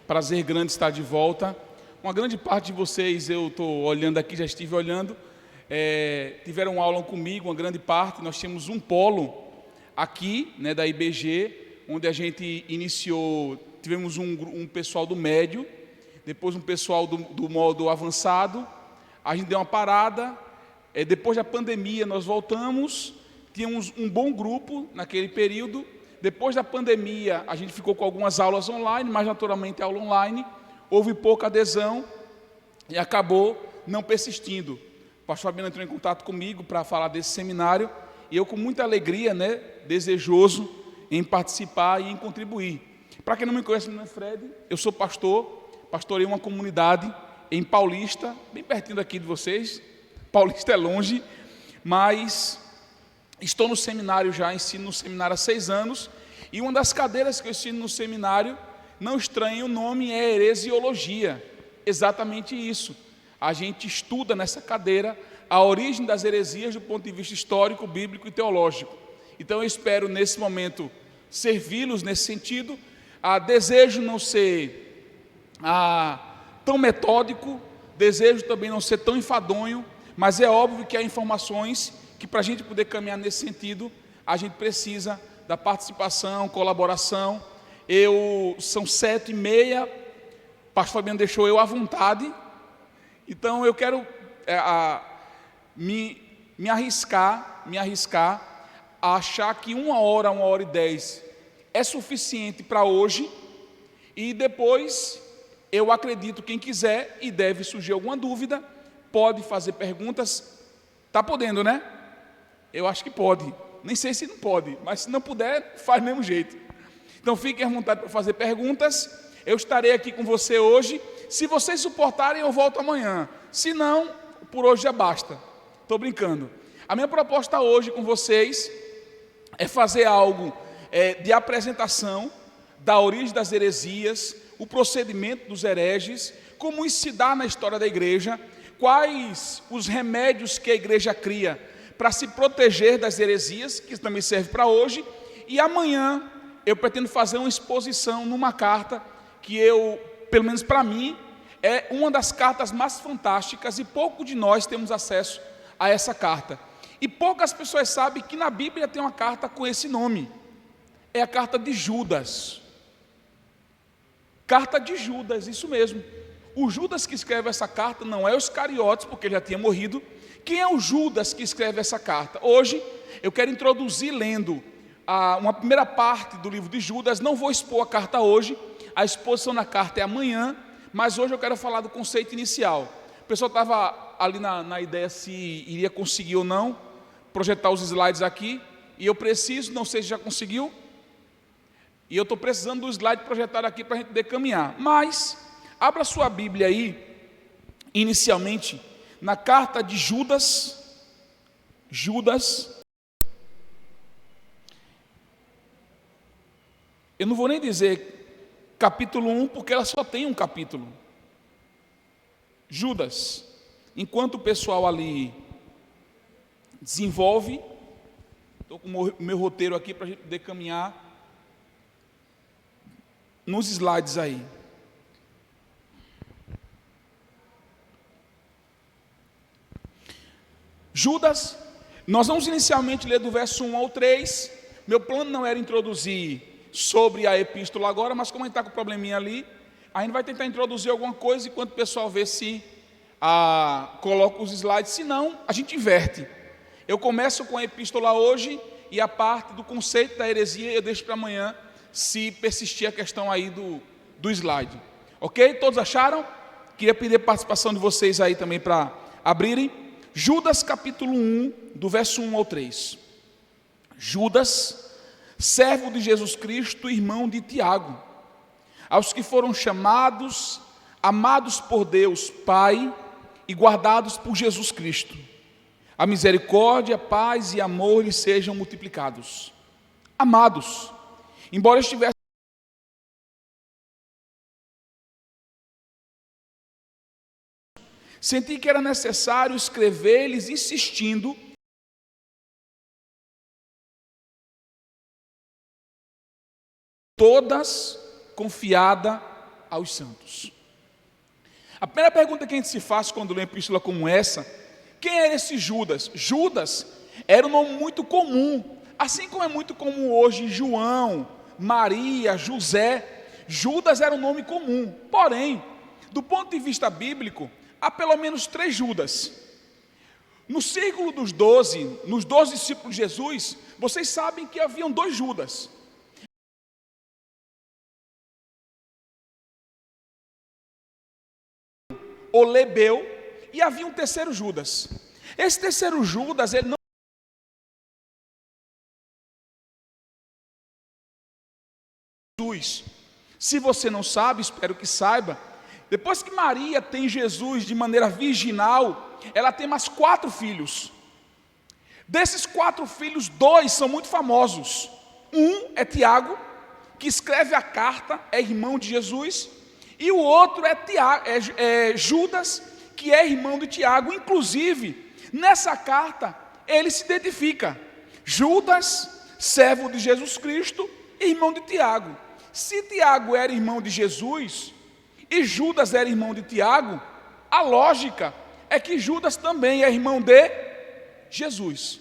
Prazer grande estar de volta. Uma grande parte de vocês, eu estou olhando aqui, já estive olhando, tiveram aula comigo, uma grande parte. Nós tínhamos um polo aqui, né, da IBG, onde a gente iniciou, tivemos um pessoal do médio, depois um pessoal do modo avançado. A gente deu uma parada, depois da pandemia nós voltamos, tínhamos um bom grupo naquele período. Depois da pandemia, a gente ficou com algumas aulas online, mas naturalmente a aula online, houve pouca adesão e acabou não persistindo. O pastor Fabiano entrou em contato comigo para falar desse seminário, e eu com muita alegria, né, desejoso em participar e em contribuir. Para quem não me conhece, meu nome é Fred, eu sou pastor, pastorei uma comunidade em Paulista, bem pertinho daqui de vocês. Paulista é longe, mas estou no seminário já, ensino no seminário há 6 anos, e uma das cadeiras que eu ensino no seminário, não estranhe o nome, é heresiologia. Exatamente isso. A gente estuda nessa cadeira a origem das heresias do ponto de vista histórico, bíblico e teológico. Então eu espero nesse momento servi-los nesse sentido. Desejo não ser tão metódico, desejo também não ser tão enfadonho, mas é óbvio que há informações que para a gente poder caminhar nesse sentido, a gente precisa da participação, colaboração. São 7h30, o pastor Fabiano deixou eu à vontade, então eu quero me arriscar a achar que 1h, 1h10 é suficiente para hoje, e depois eu acredito quem quiser e deve surgir alguma dúvida, pode fazer perguntas. Está podendo, né? Eu acho que pode, nem sei se não pode, mas se não puder, faz do mesmo jeito. Então fiquem à vontade para fazer perguntas. Eu estarei aqui com você hoje. Se vocês suportarem, eu volto amanhã. Se não, por hoje já basta. Estou brincando. A minha proposta hoje com vocês é fazer algo de apresentação da origem das heresias, o procedimento dos hereges, como isso se dá na história da igreja, quais os remédios que a igreja cria para se proteger das heresias, que também serve para hoje. E amanhã eu pretendo fazer uma exposição numa carta que pelo menos para mim, é uma das cartas mais fantásticas, e pouco de nós temos acesso a essa carta. E poucas pessoas sabem que na Bíblia tem uma carta com esse nome. É a carta de Judas. Carta de Judas, isso mesmo. O Judas que escreve essa carta não é os Iscariotes, porque ele já tinha morrido. Quem é o Judas que escreve essa carta? Hoje eu quero introduzir lendo uma primeira parte do livro de Judas. Não vou expor a carta hoje, a exposição na carta é amanhã, mas hoje eu quero falar do conceito inicial. O pessoal estava ali na ideia se iria conseguir ou não projetar os slides aqui, e eu preciso, não sei se já conseguiu, e eu estou precisando do slide projetado aqui para a gente poder caminhar. Mas abra sua Bíblia aí, inicialmente, na carta de Judas. Eu não vou nem dizer capítulo 1, porque ela só tem um capítulo. Judas. Enquanto o pessoal ali desenvolve, estou com o meu roteiro aqui para a gente poder caminhar nos slides aí. Judas, nós vamos inicialmente ler do verso 1 ao 3. Meu plano não era introduzir sobre a epístola agora, mas como a gente está com o probleminha ali, a gente vai tentar introduzir alguma coisa enquanto o pessoal vê se coloca os slides. Se não, a gente inverte. Eu começo com a epístola hoje, e a parte do conceito da heresia eu deixo para amanhã, se persistir a questão aí do slide. Ok? Todos acharam? Queria pedir a participação de vocês aí também para abrirem. Judas capítulo 1, do verso 1 ao 3. Judas, servo de Jesus Cristo, irmão de Tiago, aos que foram chamados, amados por Deus Pai e guardados por Jesus Cristo, a misericórdia, paz e amor lhes sejam multiplicados. Amados, embora estivesse senti que era necessário escrever-lhes insistindo todas confiada aos santos. A primeira pergunta que a gente se faz quando lê uma epístola como essa: quem era esse Judas? Judas era um nome muito comum, assim como é muito comum hoje João, Maria, José. Judas era um nome comum, porém, do ponto de vista bíblico, há pelo menos 3 Judas. No círculo dos 12, nos 12 discípulos de Jesus, vocês sabem que haviam 2 Judas. O Lebeu, e havia um terceiro Judas. Esse terceiro Judas, ele não Jesus. Se você não sabe, espero que saiba, depois que Maria tem Jesus de maneira virginal, ela tem mais 4 filhos. Desses 4 filhos, 2 são muito famosos. Um é Tiago, que escreve a carta, é irmão de Jesus, e o outro é Judas, que é irmão de Tiago. Inclusive, nessa carta, ele se identifica: Judas, servo de Jesus Cristo, irmão de Tiago. Se Tiago era irmão de Jesus e Judas era irmão de Tiago, a lógica é que Judas também é irmão de Jesus.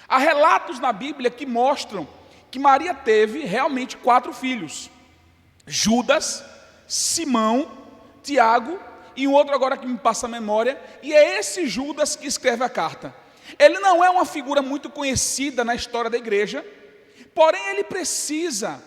Há relatos na Bíblia que mostram que Maria teve realmente 4 filhos: Judas, Simão, Tiago e um outro agora que me passa a memória, e é esse Judas que escreve a carta. Ele não é uma figura muito conhecida na história da igreja, porém ele precisa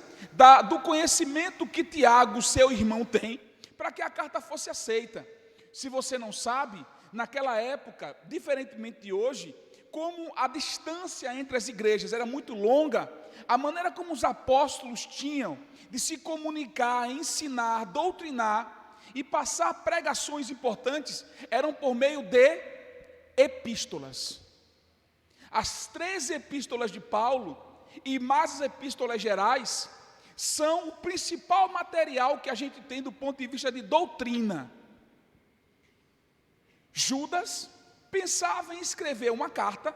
do conhecimento que Tiago, seu irmão, tem, para que a carta fosse aceita. Se você não sabe, naquela época, diferentemente de hoje, como a distância entre as igrejas era muito longa, a maneira como os apóstolos tinham de se comunicar, ensinar, doutrinar e passar pregações importantes, eram por meio de epístolas. As 3 epístolas de Paulo e mais as epístolas gerais são o principal material que a gente tem do ponto de vista de doutrina. Judas pensava em escrever uma carta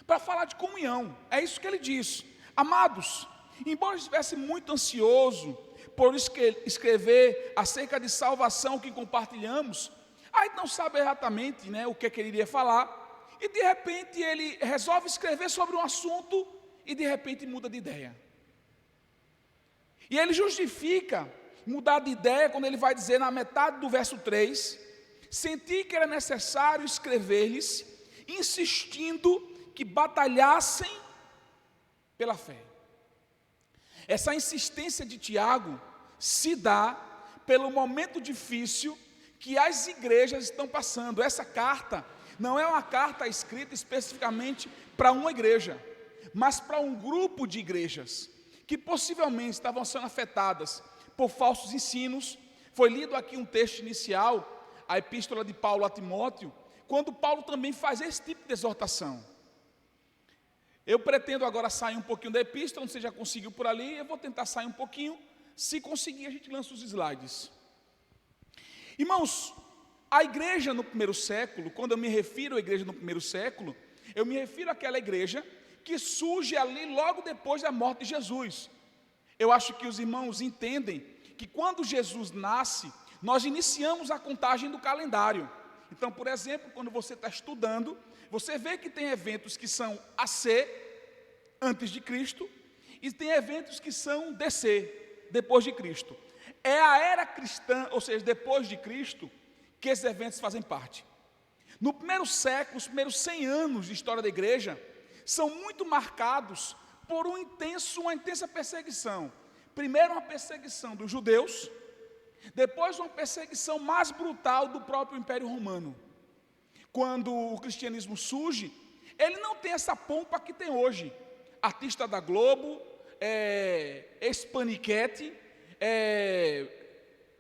para falar de comunhão. É isso que ele diz: amados, embora eu estivesse muito ansioso por escrever acerca de salvação que compartilhamos, aí não sabe exatamente, o que ele iria falar, e de repente ele resolve escrever sobre um assunto e de repente muda de ideia. E ele justifica mudar de ideia quando ele vai dizer na metade do verso 3: senti que era necessário escrever-lhes, insistindo que batalhassem pela fé. Essa insistência de Tiago se dá pelo momento difícil que as igrejas estão passando. Essa carta não é uma carta escrita especificamente para uma igreja, mas para um grupo de igrejas que possivelmente estavam sendo afetadas por falsos ensinos. Foi lido aqui um texto inicial, a epístola de Paulo a Timóteo, quando Paulo também faz esse tipo de exortação. Eu pretendo agora sair um pouquinho da epístola, não sei se já conseguiu por ali, eu vou tentar sair um pouquinho, se conseguir a gente lança os slides. Irmãos, a igreja no primeiro século, quando eu me refiro à igreja no primeiro século, eu me refiro àquela igreja que surge ali logo depois da morte de Jesus. Eu acho que os irmãos entendem que quando Jesus nasce, nós iniciamos a contagem do calendário. Então, por exemplo, quando você está estudando, você vê que tem eventos que são AC, antes de Cristo, e tem eventos que são DC, depois de Cristo. É a era cristã, ou seja, depois de Cristo, que esses eventos fazem parte. No primeiro século, os primeiros 100 anos de história da igreja, são muito marcados por uma intensa perseguição. Primeiro uma perseguição dos judeus, depois uma perseguição mais brutal do próprio Império Romano. Quando o cristianismo surge, ele não tem essa pompa que tem hoje. Artista da Globo, ex-paniquete,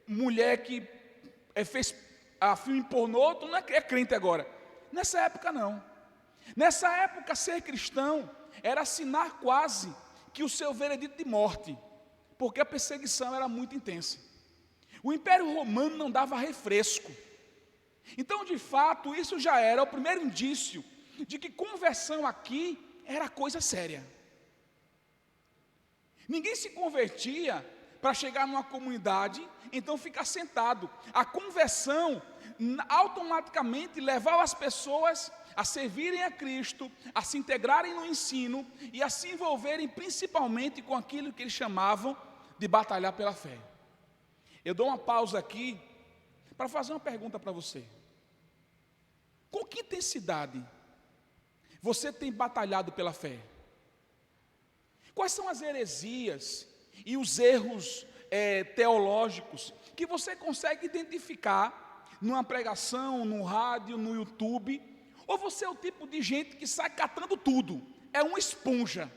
mulher que fez filme pornô, não é crente agora. Nessa época não. Nessa época ser cristão era assinar quase que o seu veredito de morte, porque a perseguição era muito intensa. O Império Romano não dava refresco. Então, de fato, isso já era o primeiro indício de que conversão aqui era coisa séria. Ninguém se convertia para chegar numa comunidade, então ficar sentado. A conversão automaticamente levava as pessoas a servirem a Cristo, a se integrarem no ensino e a se envolverem principalmente com aquilo que eles chamavam de batalhar pela fé. Eu dou uma pausa aqui para fazer uma pergunta para você. Com que intensidade você tem batalhado pela fé? Quais são as heresias e os erros teológicos que você consegue identificar numa pregação, no rádio, no YouTube? Ou você é o tipo de gente que sai catando tudo, é uma esponja,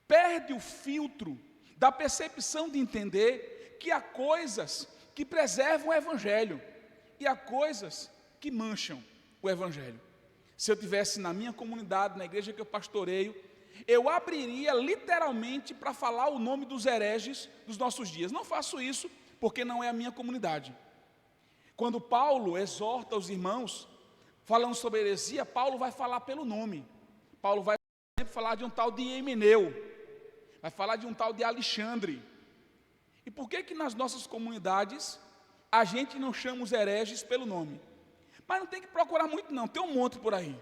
perde o filtro da percepção de entender que há coisas que preservam o Evangelho e há coisas que mancham o Evangelho. Se eu tivesse na minha comunidade, na igreja que eu pastoreio, eu abriria literalmente para falar o nome dos hereges dos nossos dias. Não faço isso porque não é a minha comunidade. Quando Paulo exorta os irmãos, falando sobre heresia, Paulo vai falar pelo nome. Paulo vai, por exemplo, falar de um tal de Emeneu, vai falar de um tal de Alexandre. E por que nas nossas comunidades a gente não chama os hereges pelo nome? Mas não tem que procurar muito não, tem um monte por aí.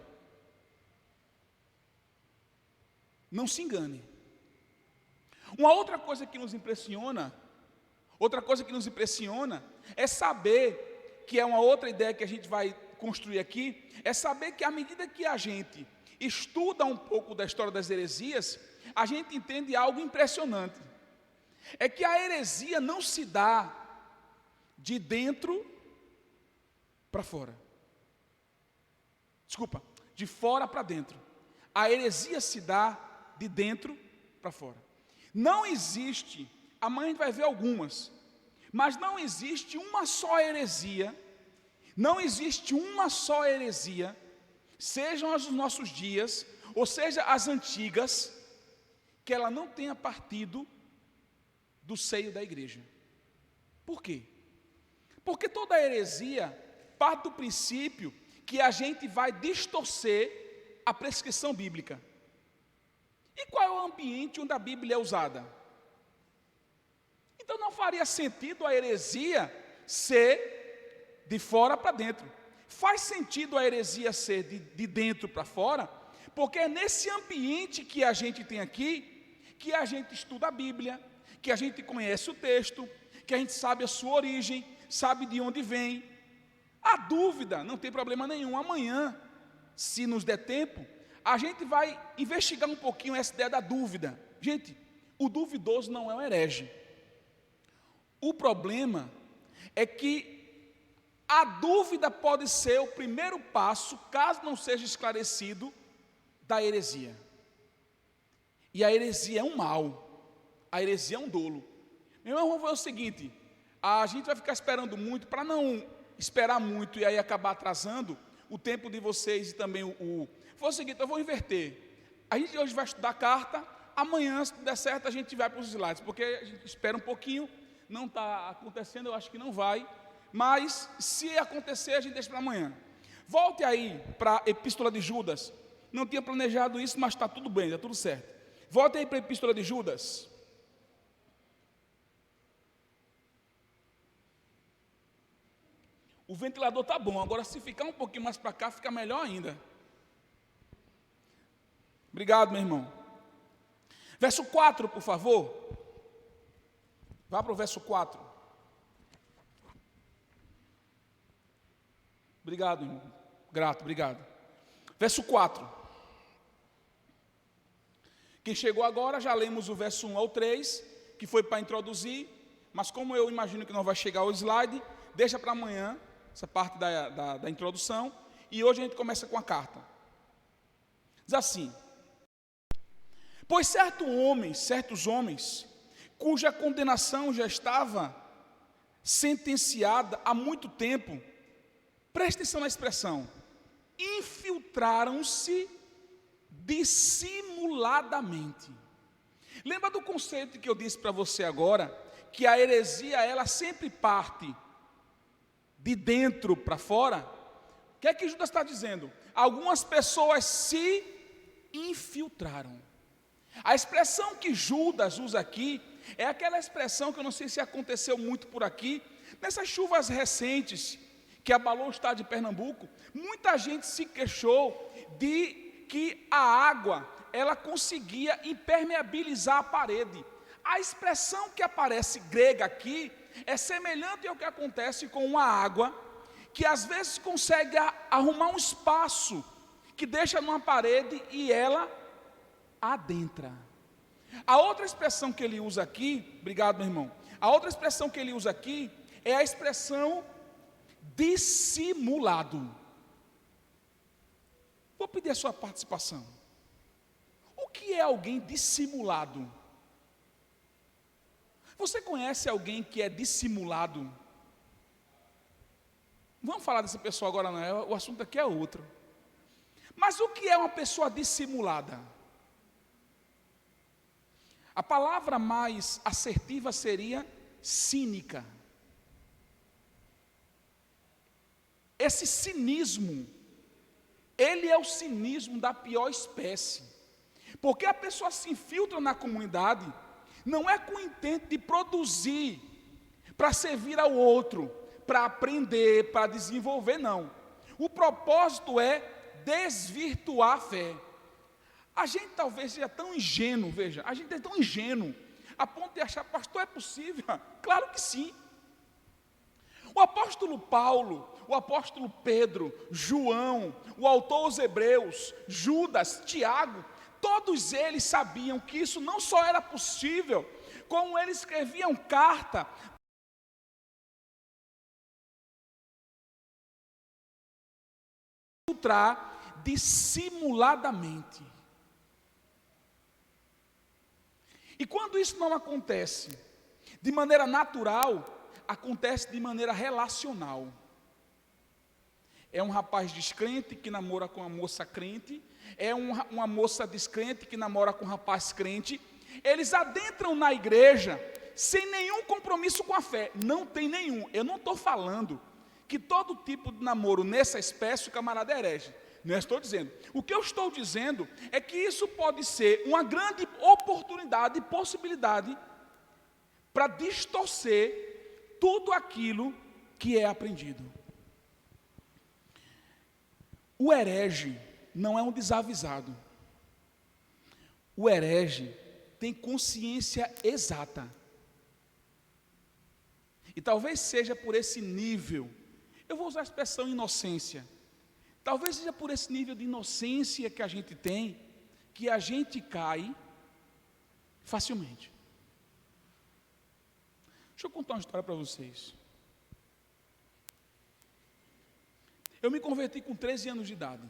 Não se engane. Uma outra coisa que nos impressiona, é saber, que é uma outra ideia que a gente vai construir aqui, é saber que à medida que a gente estuda um pouco da história das heresias, a gente entende algo impressionante. É que a heresia não se dá de dentro para fora. Desculpa, de fora para dentro. A heresia se dá de dentro para fora. Não existe, amanhã a gente vai ver algumas, mas não existe uma só heresia, sejam as dos nossos dias, ou seja, as antigas, que ela não tenha partido do seio da igreja. Por quê? Porque toda heresia parte do princípio que a gente vai distorcer a prescrição bíblica. E qual é o ambiente onde a Bíblia é usada? Então não faria sentido a heresia ser de fora para dentro. Faz sentido a heresia ser de dentro para fora, porque é nesse ambiente que a gente tem aqui, que a gente estuda a Bíblia, que a gente conhece o texto, que a gente sabe a sua origem, sabe de onde vem. A dúvida, não tem problema nenhum, amanhã, se nos der tempo, a gente vai investigar um pouquinho essa ideia da dúvida. Gente, o duvidoso não é um herege. O problema é que a dúvida pode ser o primeiro passo, caso não seja esclarecido, da heresia. E a heresia é um mal, a heresia é um dolo. Meu irmão, vamos ver o seguinte, a gente vai ficar esperando muito, para não esperar muito e aí acabar atrasando o tempo de vocês e também Foi o seguinte, eu vou inverter. A gente hoje vai estudar a carta, amanhã, se der certo, a gente vai para os slides, porque a gente espera um pouquinho, não está acontecendo, eu acho que não vai, mas se acontecer, a gente deixa para amanhã. Volte aí para a Epístola de Judas. Não tinha planejado isso, mas está tudo bem, está tudo certo. Volte aí para a Epístola de Judas. O ventilador está bom, agora se ficar um pouquinho mais para cá, fica melhor ainda. Obrigado, meu irmão. Verso 4, por favor. Vá para o verso 4. Obrigado, irmão. Grato, obrigado. Verso 4. Quem chegou agora, já lemos o verso 1 ao 3, que foi para introduzir, mas como eu imagino que não vai chegar ao slide, deixa para amanhã, essa parte da introdução, e hoje a gente começa com a carta. Diz assim: pois certos homens, cuja condenação já estava sentenciada há muito tempo, preste atenção na expressão, infiltraram-se dissimuladamente. Lembra do conceito que eu disse para você agora, que a heresia, ela sempre parte de dentro para fora? O que é que Judas está dizendo? Algumas pessoas se infiltraram. A expressão que Judas usa aqui É aquela expressão que eu não sei se aconteceu muito por aqui, nessas chuvas recentes que abalou o estado de Pernambuco, muita gente se queixou de que a água, ela conseguia impermeabilizar a parede. A expressão que aparece grega aqui é semelhante ao que acontece com uma água, que às vezes consegue arrumar um espaço que deixa numa parede e ela adentra. A outra expressão que ele usa aqui, obrigado meu irmão, a outra expressão que ele usa aqui é a expressão dissimulado. Vou pedir a sua participação. O que é alguém dissimulado? Você conhece alguém que é dissimulado? Vamos falar dessa pessoa agora não, o assunto aqui é outro. Mas o que é uma pessoa dissimulada? A palavra mais assertiva seria cínica. Esse cinismo, ele é o cinismo da pior espécie. Porque a pessoa se infiltra na comunidade, não é com o intento de produzir, para servir ao outro, para aprender, para desenvolver, não. O propósito é desvirtuar a fé. A gente talvez seja tão ingênuo, veja, a gente é tão ingênuo, a ponto de achar, pastor, é possível? Claro que sim. O apóstolo Paulo, o apóstolo Pedro, João, o autor aos Hebreus, Judas, Tiago, todos eles sabiam que isso não só era possível, como eles escreviam carta filtrar dissimuladamente. E quando isso não acontece de maneira natural, acontece de maneira relacional. É um rapaz descrente que namora com uma moça crente, é uma moça descrente que namora com um rapaz crente. Eles adentram na igreja sem nenhum compromisso com a fé, não tem nenhum. Eu não estou falando que todo tipo de namoro nessa espécie o camarada é herege, não estou dizendo. O que eu estou dizendo é que isso pode ser uma grande oportunidade e possibilidade para distorcer tudo aquilo que é aprendido. O herege não é um desavisado. O herege tem consciência exata. E talvez seja por esse nível, eu vou usar a expressão inocência, talvez seja por esse nível de inocência que a gente tem, que a gente cai facilmente. Deixa eu contar uma história para vocês. Eu me converti com 13 anos de idade.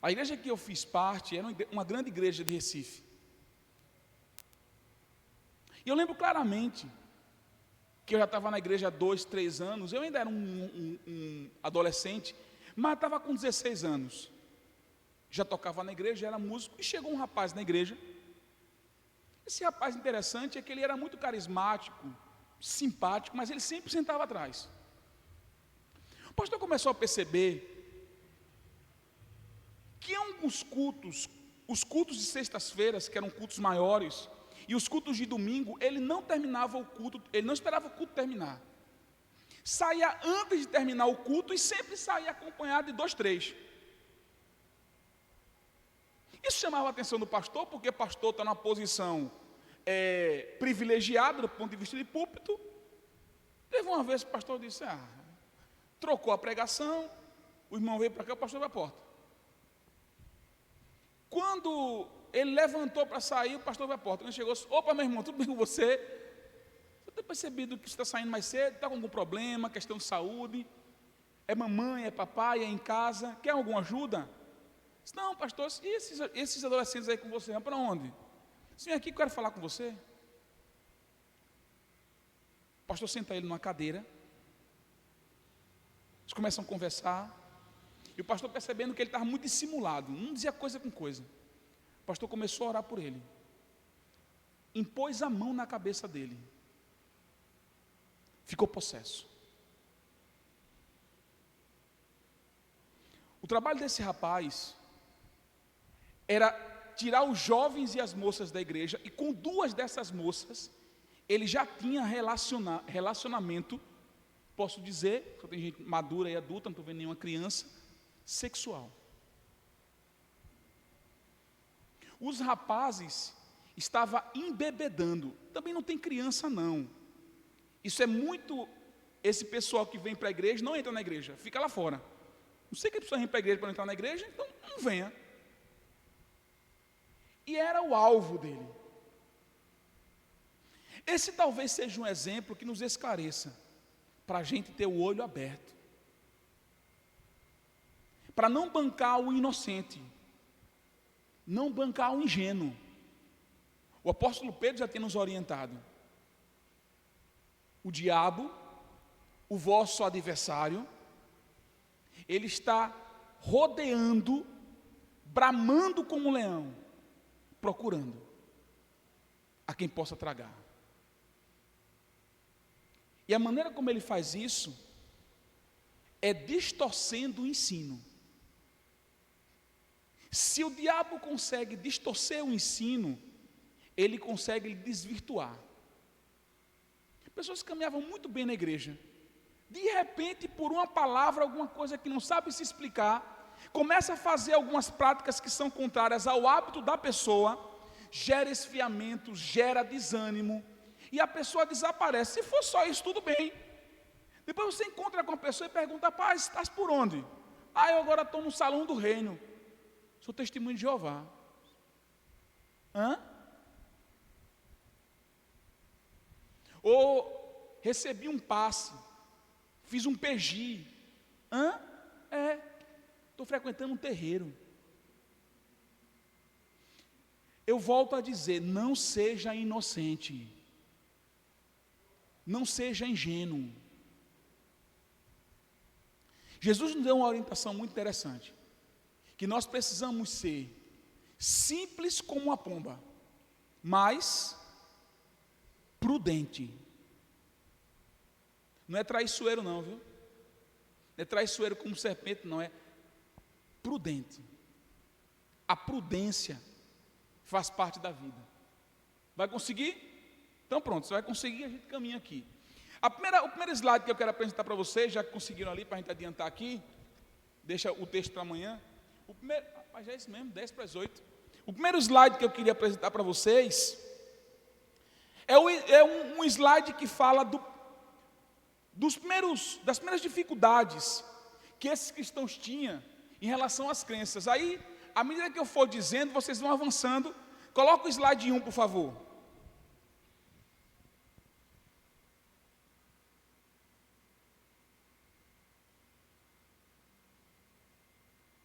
A igreja que eu fiz parte era uma grande igreja de Recife. E eu lembro claramente que eu já estava na igreja há 2, 3 anos. Eu ainda era um adolescente, mas estava com 16 anos. Já tocava na igreja, já era músico. E chegou um rapaz na igreja. Esse rapaz interessante é que ele era muito carismático, simpático, mas ele sempre sentava atrás. O pastor começou a perceber que alguns cultos, os cultos de sextas-feiras, que eram cultos maiores, e os cultos de domingo, ele não terminava o culto, ele não esperava o culto terminar. Saía antes de terminar o culto e sempre saía acompanhado de 2, 3. Isso chamava a atenção do pastor, porque o pastor está numa posição privilegiada do ponto de vista de púlpito. Teve uma vez que o pastor disse, trocou a pregação, o irmão veio para cá, o pastor vai à porta. Quando ele levantou para sair, o pastor vai à porta. Quando chegou, opa, meu irmão, tudo bem com você? Eu tenho percebido que você está saindo mais cedo, está com algum problema, questão de saúde, é mamãe, é papai, é em casa, quer alguma ajuda? Disse, não, pastor, e esses adolescentes aí com você, vão para onde? Vem aqui que eu quero falar com você. O pastor senta ele numa cadeira, eles começam a conversar, e o pastor percebendo que ele estava muito dissimulado, não dizia coisa com coisa. O pastor começou a orar por ele, impôs a mão na cabeça dele, ficou possesso. O trabalho desse rapaz era tirar os jovens e as moças da igreja, e com duas dessas moças, ele já tinha relacionamento, posso dizer, só tem gente madura e adulta, não estou vendo nenhuma criança, sexual. Os rapazes estavam embebedando, também não tem criança não, isso é muito, esse pessoal que vem para a igreja, não entra na igreja, fica lá fora, não sei que a pessoa vem para a igreja para não entrar na igreja, então não venha. E era o alvo dele. Esse talvez seja um exemplo que nos esclareça, para a gente ter o olho aberto, para não bancar o inocente, não bancar o ingênuo. O apóstolo Pedro já tem nos orientado. O diabo, o vosso adversário, ele está rodeando, bramando como um leão, procurando a quem possa tragar. E a maneira como ele faz isso é distorcendo o ensino. Se o diabo consegue distorcer o ensino, ele consegue desvirtuar. Pessoas que caminhavam muito bem na igreja, de repente, por uma palavra, alguma coisa que não sabe se explicar, começa a fazer algumas práticas que são contrárias ao hábito da pessoa, gera esfriamento, gera desânimo, e a pessoa desaparece. Se for só isso, tudo bem. Depois você encontra com a pessoa e pergunta: paz, estás por onde? Eu agora estou no salão do reino. Sou testemunho de Jeová. Ou recebi um passe, fiz um PG. Estou frequentando um terreiro. Eu volto a dizer, não seja inocente, não seja ingênuo. Jesus nos deu uma orientação muito interessante, que nós precisamos ser simples como uma pomba, mas prudente. Não é traiçoeiro não, viu? Não é traiçoeiro como serpente, não, é prudente. A prudência faz parte da vida. Vai conseguir? Então pronto, você vai conseguir, a gente caminha aqui. O primeiro slide que eu quero apresentar para vocês, já que conseguiram ali, para a gente adiantar aqui, deixa o texto para amanhã. Já é isso mesmo, 10 para as 8. O primeiro slide que eu queria apresentar para vocês é um slide que fala das primeiras dificuldades que esses cristãos tinham em relação às crenças. Aí, à medida que eu for dizendo, vocês vão avançando. Coloca o slide 1, por favor.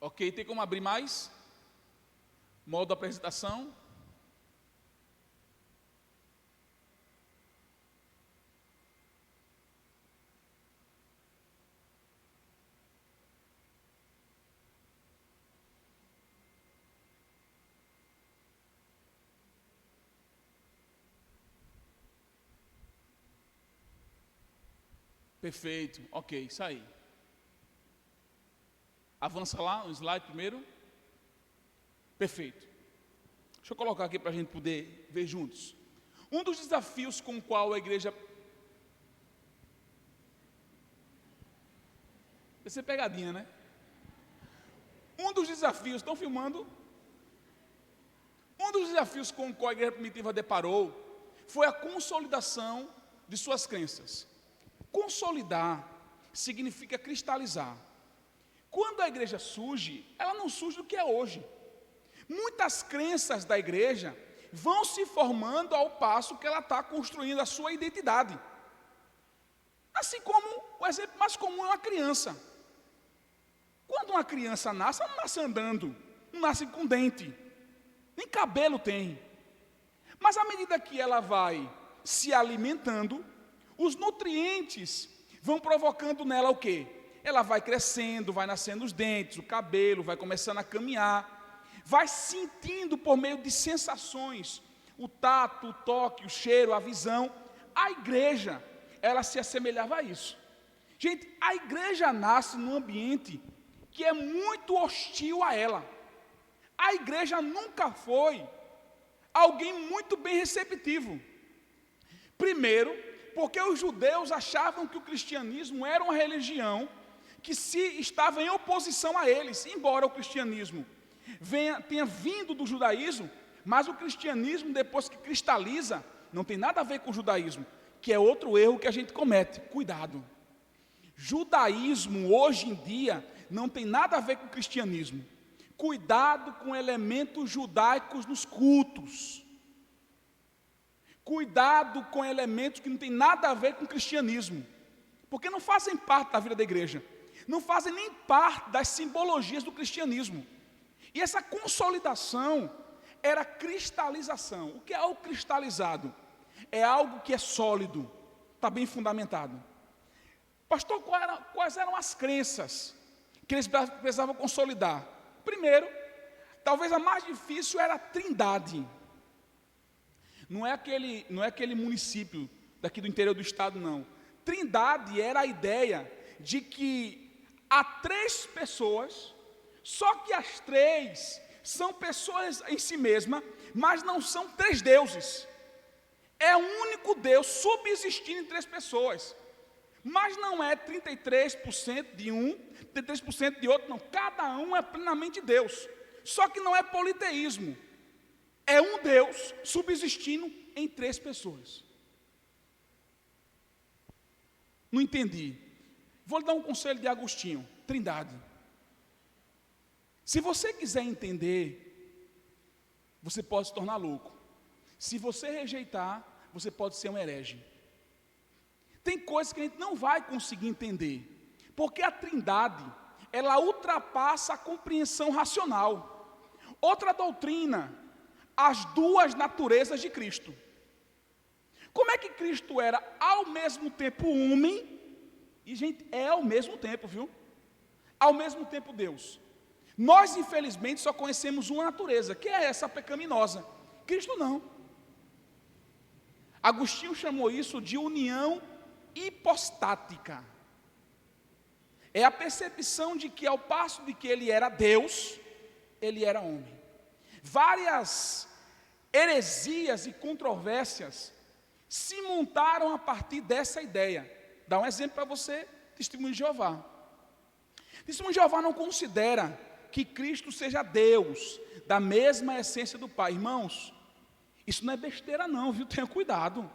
Ok, tem como abrir mais? Modo da apresentação. Perfeito, ok, isso aí. Avança lá, o slide primeiro. Perfeito. Deixa eu colocar aqui para a gente poder ver juntos. Um dos desafios com o qual a igreja... Vai ser pegadinha, né? Um dos desafios, estão filmando? Um dos desafios com o qual a igreja primitiva deparou foi a consolidação de suas crenças. Consolidar significa cristalizar. Quando a igreja surge, ela não surge do que é hoje. Muitas crenças da igreja vão se formando ao passo que ela está construindo a sua identidade. Assim como o exemplo mais comum é uma criança. Quando uma criança nasce, ela não nasce andando, não nasce com dente, nem cabelo tem. Mas à medida que ela vai se alimentando, os nutrientes vão provocando nela o quê? Ela vai crescendo, vai nascendo os dentes, o cabelo, vai começando a caminhar, vai sentindo por meio de sensações, o tato, o toque, o cheiro, a visão. A igreja, ela se assemelhava a isso. Gente, a igreja nasce num ambiente que é muito hostil a ela. A igreja nunca foi alguém muito bem receptivo. Primeiro, porque os judeus achavam que o cristianismo era uma religião que estava em oposição a eles, embora o cristianismo tenha vindo do judaísmo, mas o cristianismo, depois que cristaliza, não tem nada a ver com o judaísmo, que é outro erro que a gente comete. Cuidado. Judaísmo, hoje em dia, não tem nada a ver com o cristianismo. Cuidado com elementos judaicos nos cultos. Cuidado com elementos que não tem nada a ver com o cristianismo, porque não fazem parte da vida da igreja, não fazem nem parte das simbologias do cristianismo. E essa consolidação era cristalização. O que é algo cristalizado? É algo que é sólido, está bem fundamentado. Pastor, quais eram as crenças que eles precisavam consolidar? Primeiro, talvez a mais difícil era a Trindade. Não é aquele município daqui do interior do estado, não. Trindade era a ideia de que há 3 pessoas, só que as 3 são pessoas em si mesmas, mas não são 3 deuses. É um único Deus subsistindo em 3 pessoas. Mas não é 33% de um, 33% de outro, não. Cada um é plenamente Deus. Só que não é politeísmo. É um Deus subsistindo em 3 pessoas. Não entendi. Vou lhe dar um conselho de Agostinho. Trindade. Se você quiser entender, você pode se tornar louco. Se você rejeitar, você pode ser um herege. Tem coisas que a gente não vai conseguir entender, porque a Trindade, ela ultrapassa a compreensão racional. Outra doutrina, as 2 naturezas de Cristo. Como é que Cristo era ao mesmo tempo homem, e gente, é ao mesmo tempo, viu? Ao mesmo tempo Deus. Nós, infelizmente, só conhecemos uma natureza, que é essa pecaminosa. Cristo não. Agostinho chamou isso de união hipostática. É a percepção de que, ao passo de que ele era Deus, ele era homem. Várias heresias e controvérsias se montaram a partir dessa ideia. Dá um exemplo para você, Testemunho de Jeová. Testemunho de Jeová não considera que Cristo seja Deus, da mesma essência do Pai. Irmãos, isso não é besteira não, viu? Tenha cuidado.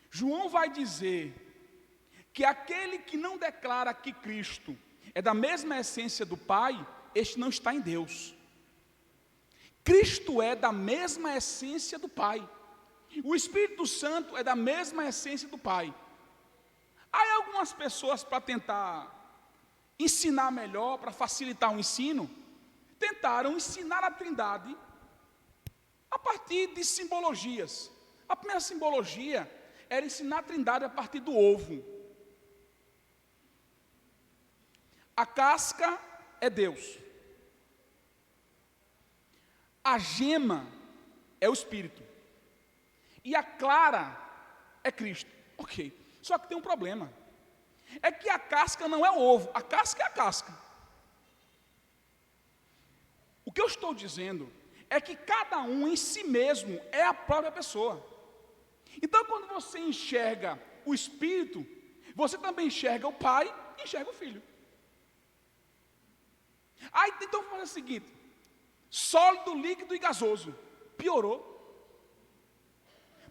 João vai dizer que aquele que não declara que Cristo é da mesma essência do Pai, este não está em Deus. Cristo é da mesma essência do Pai. O Espírito Santo é da mesma essência do Pai. Aí algumas pessoas, para tentar ensinar melhor, para facilitar o ensino, tentaram ensinar a Trindade a partir de simbologias. A primeira simbologia era ensinar a Trindade a partir do ovo. A casca é Deus. A gema é o Espírito. E a clara é Cristo. Ok. Só que tem um problema. É que a casca não é o ovo. A casca é a casca. O que eu estou dizendo é que cada um em si mesmo é a própria pessoa. Então, quando você enxerga o Espírito, você também enxerga o Pai e enxerga o Filho. Aí, então, vamos fazer o seguinte: sólido, líquido e gasoso. Piorou.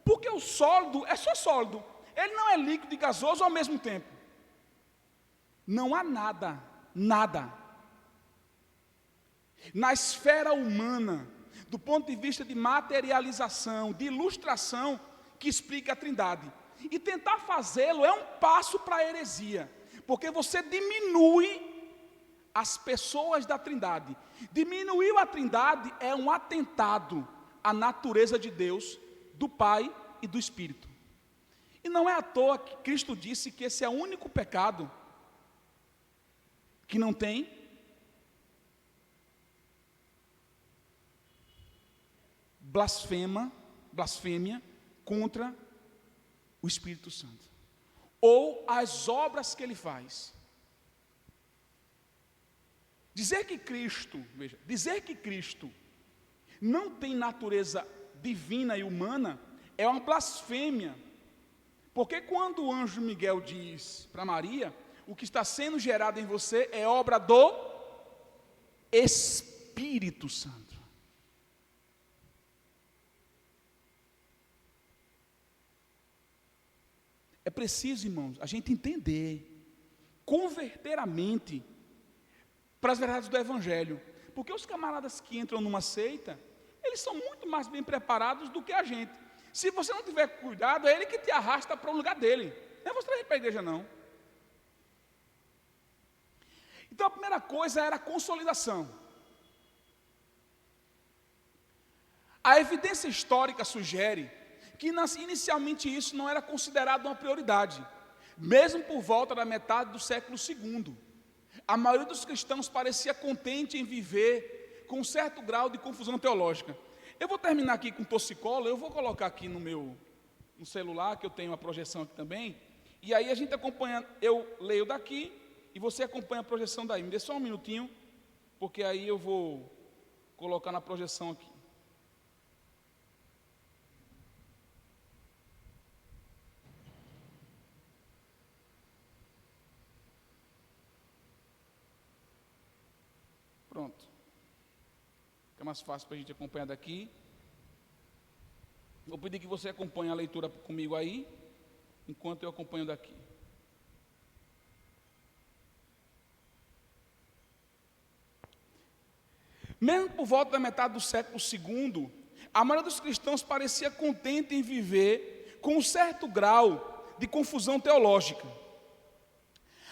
Porque o sólido é só sólido. Ele não é líquido e gasoso ao mesmo tempo. Não há nada na esfera humana, do ponto de vista de materialização, de ilustração, que explica a Trindade. E tentar fazê-lo é um passo para a heresia, porque você diminui as pessoas da Trindade. Diminuiu a Trindade é um atentado à natureza de Deus, do Pai e do Espírito. E não é à toa que Cristo disse que esse é o único pecado que não tem blasfêmia contra o Espírito Santo, ou as obras que ele faz. dizer que Cristo não tem natureza divina e humana é uma blasfêmia. Porque quando o anjo Miguel diz para Maria, o que está sendo gerado em você é obra do Espírito Santo. É preciso, irmãos, a gente entender, converter a mente para as verdades do Evangelho. Porque os camaradas que entram numa seita, eles são muito mais bem preparados do que a gente. Se você não tiver cuidado, é ele que te arrasta para o lugar dele. Não é você trazer para a igreja, não. Então a primeira coisa era a consolidação. A evidência histórica sugere que inicialmente isso não era considerado uma prioridade. Mesmo por volta da metade do século II. A maioria dos cristãos parecia contente em viver com um certo grau de confusão teológica. Eu vou terminar aqui com torcicolo, eu vou colocar aqui no celular, que eu tenho uma projeção aqui também, e aí a gente acompanha, eu leio daqui, e você acompanha a projeção daí. Me dê só um minutinho, porque aí eu vou colocar na projeção aqui. Pronto. Fica mais fácil para a gente acompanhar daqui. Vou pedir que você acompanhe a leitura comigo aí, enquanto eu acompanho daqui. Mesmo por volta da metade do século II, a maioria dos cristãos parecia contente em viver com um certo grau de confusão teológica.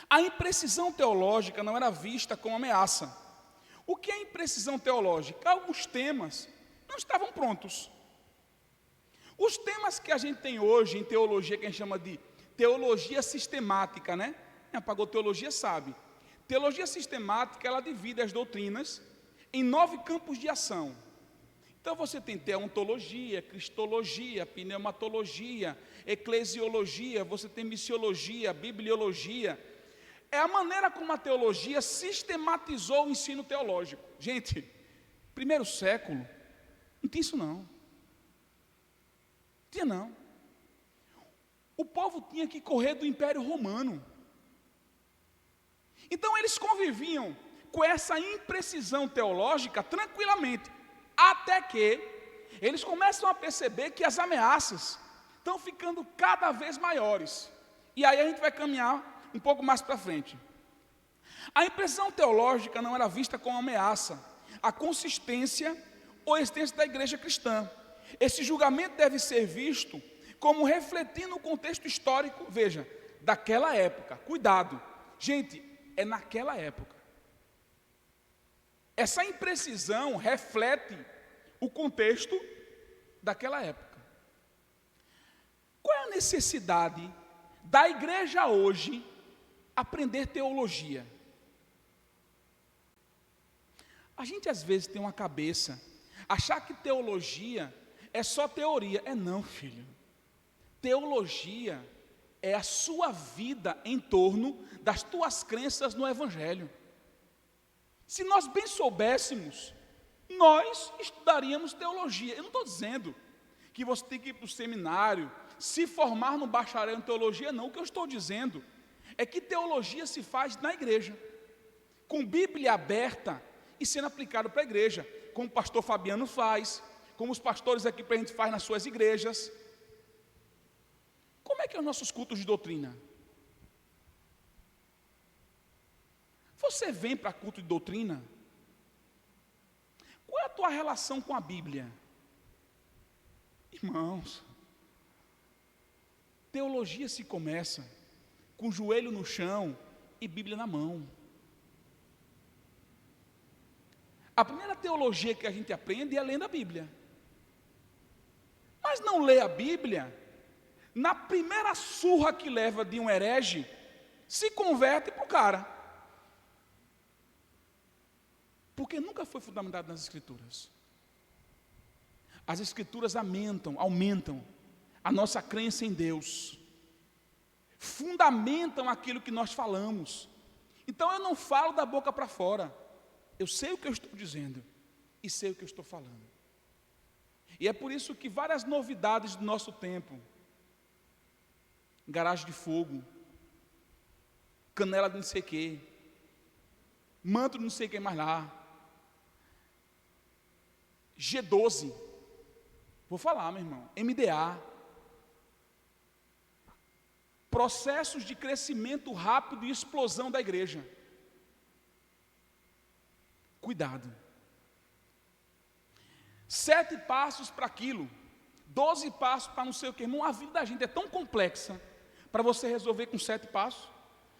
A imprecisão teológica não era vista como ameaça. O que é imprecisão teológica? Alguns temas não estavam prontos. Os temas que a gente tem hoje em teologia, que a gente chama de teologia sistemática, né? Quem apagou teologia sabe. Teologia sistemática, ela divide as doutrinas em 9 campos de ação. Então você tem teontologia, cristologia, pneumatologia, eclesiologia, você tem missiologia, bibliologia. É a maneira como a teologia sistematizou o ensino teológico. Gente, primeiro século, não tinha isso não. Não tinha não. O povo tinha que correr do Império Romano. Então eles conviviam com essa imprecisão teológica tranquilamente, até que eles começam a perceber que as ameaças estão ficando cada vez maiores. E aí a gente vai caminhar um pouco mais para frente. A impressão teológica não era vista como ameaça à consistência ou existência da igreja cristã. Esse julgamento deve ser visto como refletindo o contexto histórico, veja, daquela época. Cuidado, gente, é naquela época. Essa imprecisão reflete o contexto daquela época. Qual é a necessidade da igreja hoje aprender teologia? A gente às vezes tem uma cabeça, achar que teologia é só teoria. É não, filho. Teologia é a sua vida em torno das tuas crenças no Evangelho. Se nós bem soubéssemos, nós estudaríamos teologia. Eu não estou dizendo que você tem que ir para o seminário, se formar no bacharel em teologia, não. O que eu estou dizendo é que teologia se faz na igreja, com Bíblia aberta e sendo aplicado para a igreja, como o pastor Fabiano faz, como os pastores aqui para a gente faz nas suas igrejas. Como é que é os nossos cultos de doutrina? Você vem para culto de doutrina? Qual é a tua relação com a Bíblia? Irmãos, teologia se começa com o joelho no chão e Bíblia na mão. A primeira teologia que a gente aprende é lendo a Bíblia. Mas não lê a Bíblia, na primeira surra que leva de um herege, se converte para o cara. Porque nunca foi fundamentado nas Escrituras. As Escrituras aumentam a nossa crença em Deus. Fundamentam aquilo que nós falamos. Então eu não falo da boca para fora. Eu sei o que eu estou dizendo e sei o que eu estou falando. E é por isso que várias novidades do nosso tempo, garagem de fogo, canela de não sei o quê, manto de não sei quem mais lá, G12, vou falar, meu irmão, MDA, processos de crescimento rápido e explosão da igreja. Cuidado. 7 passos para aquilo, 12 passos para não sei o que. Irmão, a vida da gente é tão complexa para você resolver com 7 passos.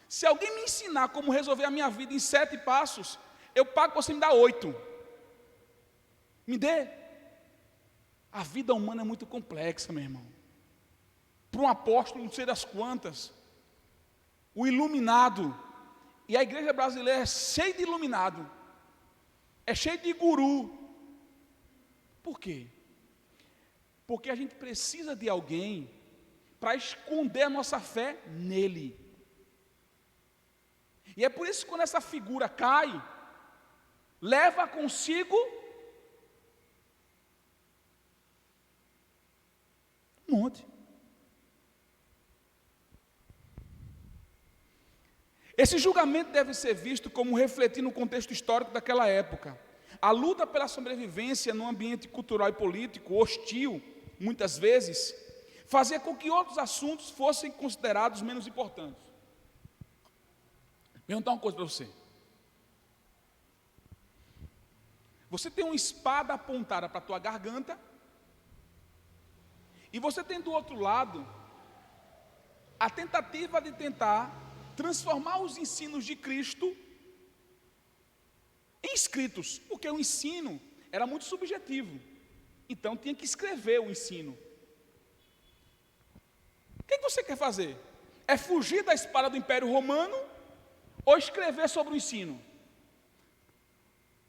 Se alguém me ensinar como resolver a minha vida em 7 passos, eu pago para você me dar 8. Me dê. A vida humana é muito complexa, meu irmão. Para um apóstolo, não sei das quantas, o iluminado, e a igreja brasileira é cheia de iluminado, é cheia de guru. Por quê? Porque a gente precisa de alguém para esconder a nossa fé nele. E é por isso que quando essa figura cai, leva consigo um monte. Esse julgamento deve ser visto como refletindo o contexto histórico daquela época. A luta pela sobrevivência num ambiente cultural e político hostil, muitas vezes, fazia com que outros assuntos fossem considerados menos importantes. Vou perguntar uma coisa para você. Você tem uma espada apontada para a tua garganta, e você tem do outro lado a tentativa de tentar transformar os ensinos de Cristo em escritos, porque o ensino era muito subjetivo, então tinha que escrever o ensino. O que você quer fazer? É fugir da espada do Império Romano ou escrever sobre o ensino?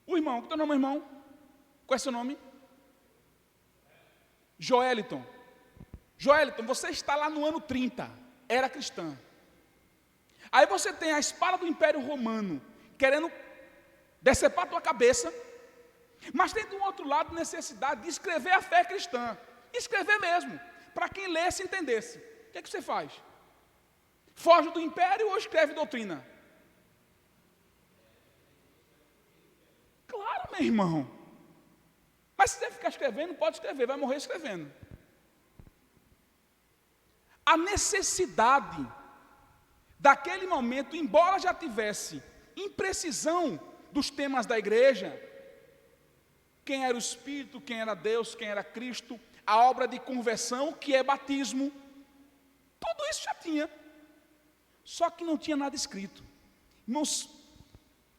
O irmão, qual é o teu nome, irmão? Qual é seu nome? Joeliton. Joeliton, você está lá no ano 30, era cristã. Aí você tem a espada do Império Romano, querendo decepar a tua cabeça, mas tem do outro lado necessidade de escrever a fé cristã, escrever mesmo, para quem lesse e entendesse. O que é que você faz? Foge do império ou escreve doutrina? Claro, meu irmão. Mas se você ficar escrevendo, pode escrever, vai morrer escrevendo. A necessidade daquele momento, embora já tivesse imprecisão dos temas da igreja, quem era o Espírito, quem era Deus, quem era Cristo, a obra de conversão, que é batismo, tudo isso já tinha, só que não tinha nada escrito. Irmãos,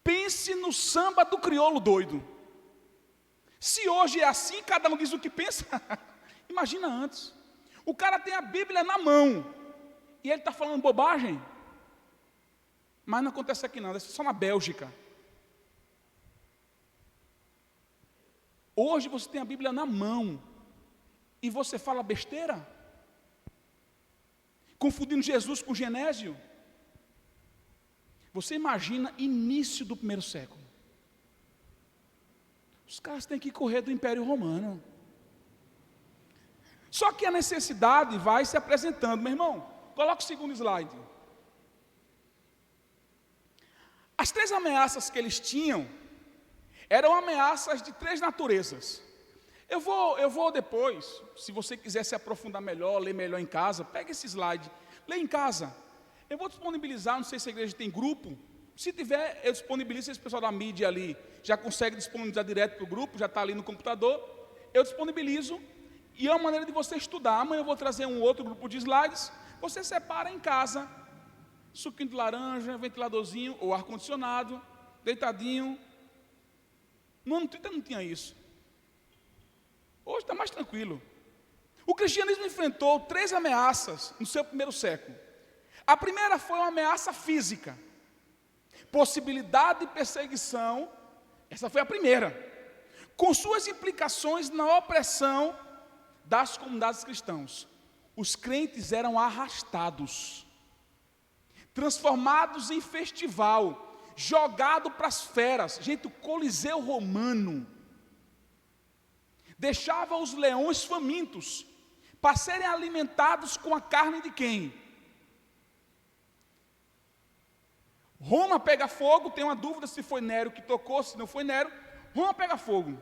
pense no samba do crioulo doido. Se hoje é assim, cada um diz o que pensa, imagina antes. O cara tem a Bíblia na mão, e ele está falando bobagem, mas não acontece aqui não, é só na Bélgica. Hoje você tem a Bíblia na mão, e você fala besteira, confundindo Jesus com Genésio. Você imagina início do 1º século. Os caras têm que correr do Império Romano. Só que a necessidade vai se apresentando. Meu irmão, coloca o segundo slide. As 3 ameaças que eles tinham eram ameaças de 3 naturezas. Eu vou depois, se você quiser se aprofundar melhor, ler melhor em casa, pega esse slide, lê em casa. Eu vou disponibilizar, não sei se a igreja tem grupo. Se tiver, eu disponibilizo, esse pessoal da mídia ali já consegue disponibilizar direto para o grupo, já está ali no computador. Eu disponibilizo, e é uma maneira de você estudar. Amanhã eu vou trazer um outro grupo de slides. Você separa em casa, suquinho de laranja, ventiladorzinho, ou ar-condicionado, deitadinho. No ano 30 não tinha isso. Hoje está mais tranquilo. O cristianismo enfrentou 3 ameaças no seu 1º século. A primeira foi uma ameaça física. Possibilidade de perseguição, essa foi a primeira, com suas implicações na opressão das comunidades cristãs. Os crentes eram arrastados, transformados em festival, jogado para as feras. Gente, o Coliseu Romano deixava os leões famintos para serem alimentados com a carne de quem? Roma pega fogo, tem uma dúvida se foi Nero que tocou, se não foi Nero. Roma pega fogo.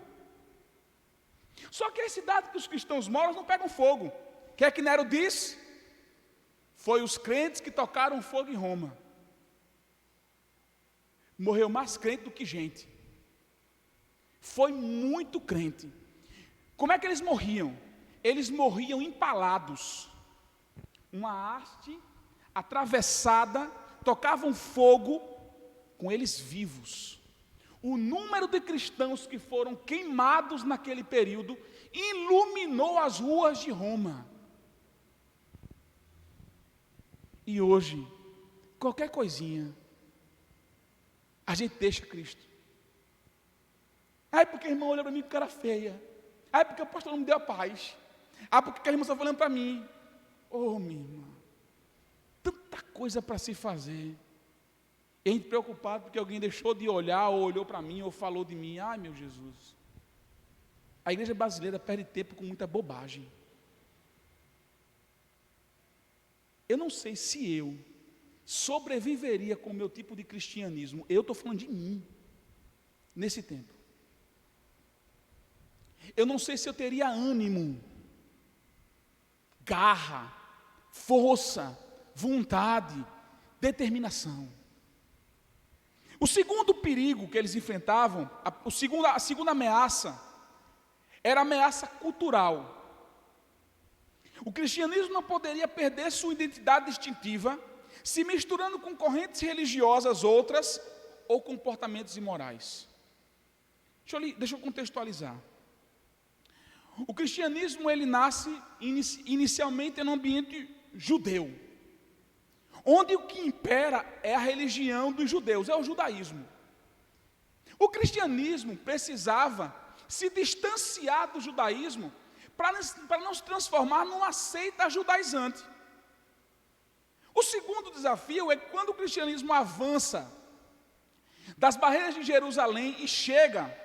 Só que a cidade que os cristãos moram não pegam fogo. O que é que Nero diz? Foi os crentes que tocaram fogo em Roma. Morreu mais crente do que gente. Foi muito crente. Como é que eles morriam? Eles morriam empalados. Uma haste atravessada, tocavam fogo com eles vivos. O número de cristãos que foram queimados naquele período iluminou as ruas de Roma. E hoje, qualquer coisinha, a gente deixa Cristo. Ai, porque a irmã olhou para mim com cara feia. Ai, porque o pastor não me deu a paz. Ah, porque a irmã está falando para mim. Oh, minha irmã, tanta coisa para se fazer. E a gente preocupado porque alguém deixou de olhar, ou olhou para mim, ou falou de mim. Ai, meu Jesus. A igreja brasileira perde tempo com muita bobagem. Eu não sei se eu sobreviveria com o meu tipo de cristianismo. Eu estou falando de mim, nesse tempo. Eu não sei se eu teria ânimo, garra, força, vontade, determinação. O segundo perigo que eles enfrentavam, a segunda ameaça, era a ameaça cultural. O cristianismo não poderia perder sua identidade distintiva, se misturando com correntes religiosas outras, ou comportamentos imorais. Deixa eu contextualizar. O cristianismo, ele nasce inicialmente em um ambiente judeu, onde o que impera é a religião dos judeus, é o judaísmo. O cristianismo precisava se distanciar do judaísmo para não se transformar numa seita judaizante. O segundo desafio é quando o cristianismo avança das barreiras de Jerusalém e chega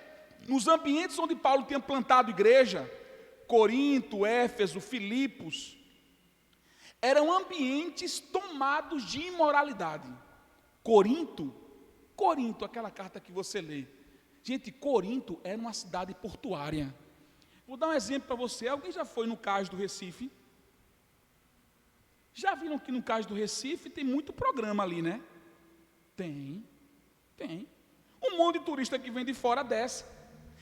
nos ambientes onde Paulo tinha plantado igreja, Corinto, Éfeso, Filipos, eram ambientes tomados de imoralidade. Corinto, aquela carta que você lê. Gente, Corinto era uma cidade portuária. Vou dar um exemplo para você. Alguém já foi no Cais do Recife? Já viram que no Cais do Recife tem muito programa ali, né? Tem. Um monte de turista que vem de fora desce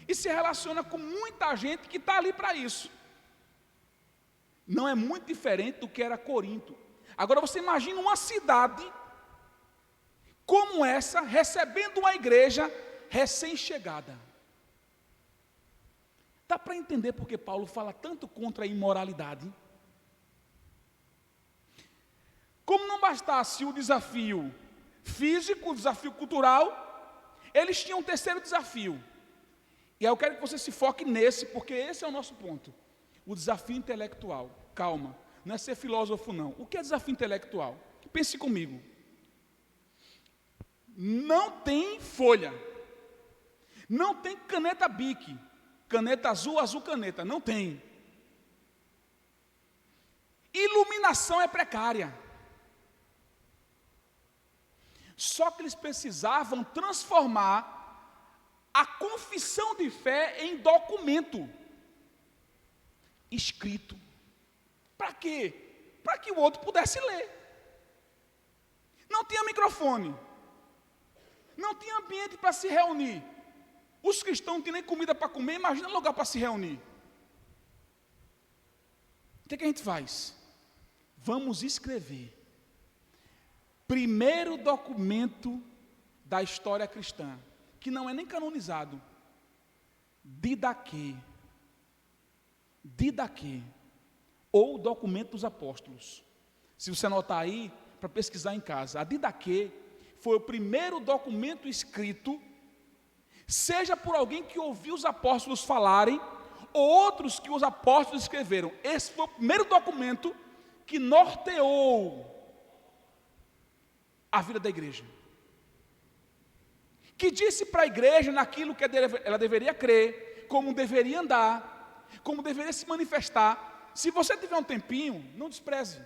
e se relaciona com muita gente que está ali para isso. Não é muito diferente do que era Corinto. Agora você imagina uma cidade como essa, recebendo uma igreja recém-chegada. Dá para entender porque Paulo fala tanto contra a imoralidade? Como não bastasse o desafio físico, o desafio cultural, eles tinham um terceiro desafio. E aí eu quero que você se foque nesse, porque esse é o nosso ponto. O desafio intelectual. Calma, não é ser filósofo não. O que é desafio intelectual? Pense comigo. Não tem folha. Não tem caneta Bic. Caneta azul, azul caneta. Não tem. Iluminação é precária. Só que eles precisavam transformar a confissão de fé em documento escrito. Para quê? Para que o outro pudesse ler. Não tinha microfone. Não tinha ambiente para se reunir. Os cristãos não tinham nem comida para comer, imagina lugar para se reunir. O que é que a gente faz? Vamos escrever. Primeiro documento da história cristã, que não é nem canonizado. Didaquê, ou documento dos apóstolos. Se você anotar aí, para pesquisar em casa, a Didaquê foi o primeiro documento escrito, seja por alguém que ouviu os apóstolos falarem, ou outros que os apóstolos escreveram. Esse foi o primeiro documento que norteou a vida da igreja. que disse para a igreja naquilo que ela deveria crer, como deveria andar, como deveria se manifestar. Se você tiver um tempinho, não despreze.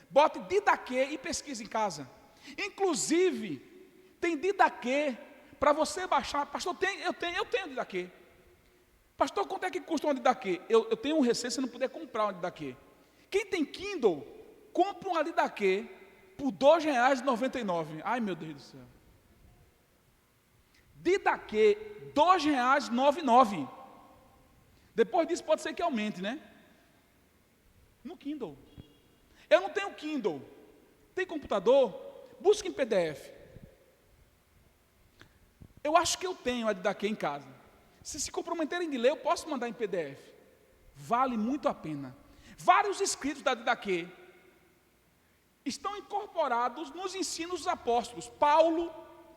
Bote Didaquê e pesquise em casa. Inclusive, tem Didaquê para você baixar. Pastor, eu tenho Didaquê. Pastor, quanto é que custa um Didaquê? Eu tenho um receio se não puder comprar um Didaquê. Quem tem Kindle, compra um Didaquê por R$ 2,99. Ai, meu Deus do céu. Didaquê, R$ 2,99. Depois disso pode ser que aumente, né? No Kindle. Eu não tenho Kindle. Tem computador? Busque em PDF. Eu acho que eu tenho a Didaquê em casa. Se comprometerem de ler, eu posso mandar em PDF. Vale muito a pena. Vários escritos da Didaquê estão incorporados nos ensinos dos apóstolos. Paulo,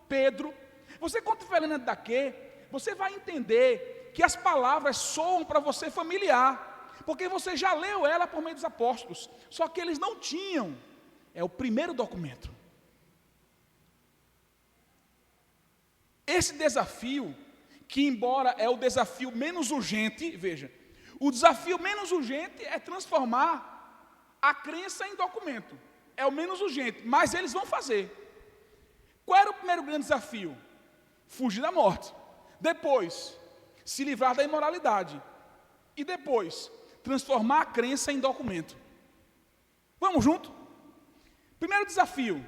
Pedro. Você, quando estiver lendo a Didaquê, você vai entender que as palavras soam para você familiar. Porque você já leu ela por meio dos apóstolos. Só que eles não tinham. É o primeiro documento. Esse desafio, que embora é o desafio menos urgente, veja, o desafio menos urgente é transformar a crença em documento. É o menos urgente, mas eles vão fazer. Qual era o primeiro grande desafio? Fugir da morte. Depois, se livrar da imoralidade. E depois, transformar a crença em documento. Vamos junto? Primeiro desafio.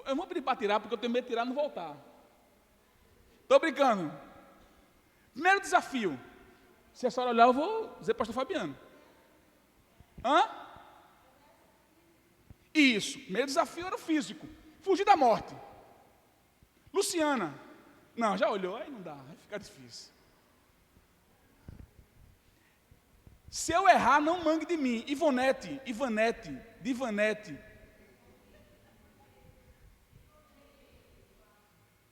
Eu vou pedir para tirar, porque eu tenho medo de tirar e não voltar. Estou brincando. Primeiro desafio. Se a senhora olhar, eu vou dizer para o pastor Fabiano. Hã? Isso. Primeiro desafio era o físico. Fugir da morte. Luciana. Não, já olhou? Aí não dá, vai ficar difícil. Se eu errar, não mangue de mim. Ivanete.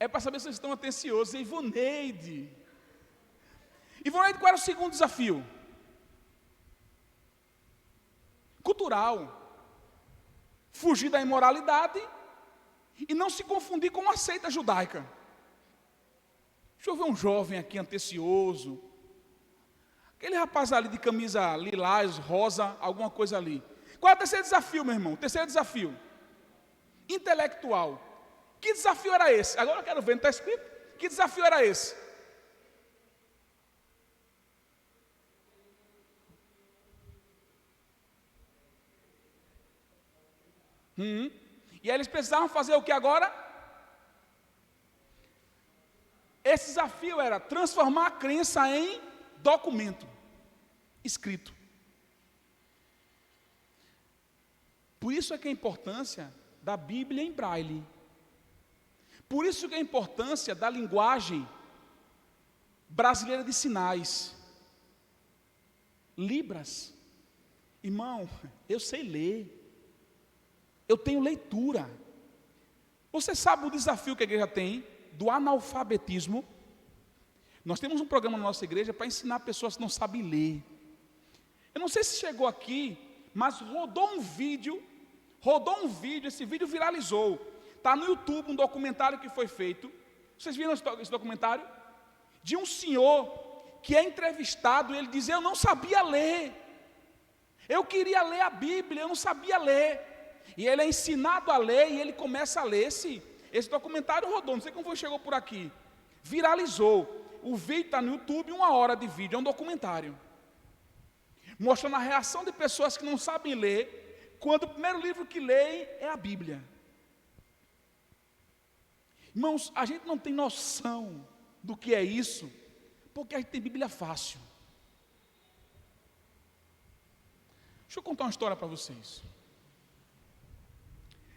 É para saber se vocês estão atenciosos. Ivoneide. Ivoneide, qual era o segundo desafio? Cultural. Fugir da imoralidade e não se confundir com uma seita judaica. Deixa eu ver um jovem aqui atencioso. Aquele rapaz ali de camisa lilás, rosa, alguma coisa ali. Qual é o terceiro desafio, meu irmão? O terceiro desafio. Intelectual. Que desafio era esse? Agora eu quero ver, não está escrito? Que desafio era esse? E aí eles precisavam fazer o que agora? Esse desafio era transformar a crença em documento escrito. Por isso é que a importância da Bíblia em braille. Por isso que a importância da linguagem brasileira de sinais. Libras. Irmão, eu sei ler. Eu tenho leitura. Você sabe o desafio que a igreja tem do analfabetismo? Nós temos um programa na nossa igreja para ensinar pessoas que não sabem ler. Eu não sei se chegou aqui, mas rodou um vídeo, esse vídeo viralizou. Está no YouTube um documentário que foi feito. Vocês viram esse documentário? De um senhor que é entrevistado e ele diz: eu não sabia ler. Eu queria ler a Bíblia, eu não sabia ler. E ele é ensinado a ler e ele começa a ler. Esse documentário rodou, não sei como foi, chegou por aqui. Viralizou. O vídeo está no YouTube, 1 hora de vídeo, é um documentário. Mostrando a reação de pessoas que não sabem ler, quando o primeiro livro que leem é a Bíblia. Irmãos, a gente não tem noção do que é isso, porque a gente tem Bíblia fácil. Deixa eu contar uma história para vocês.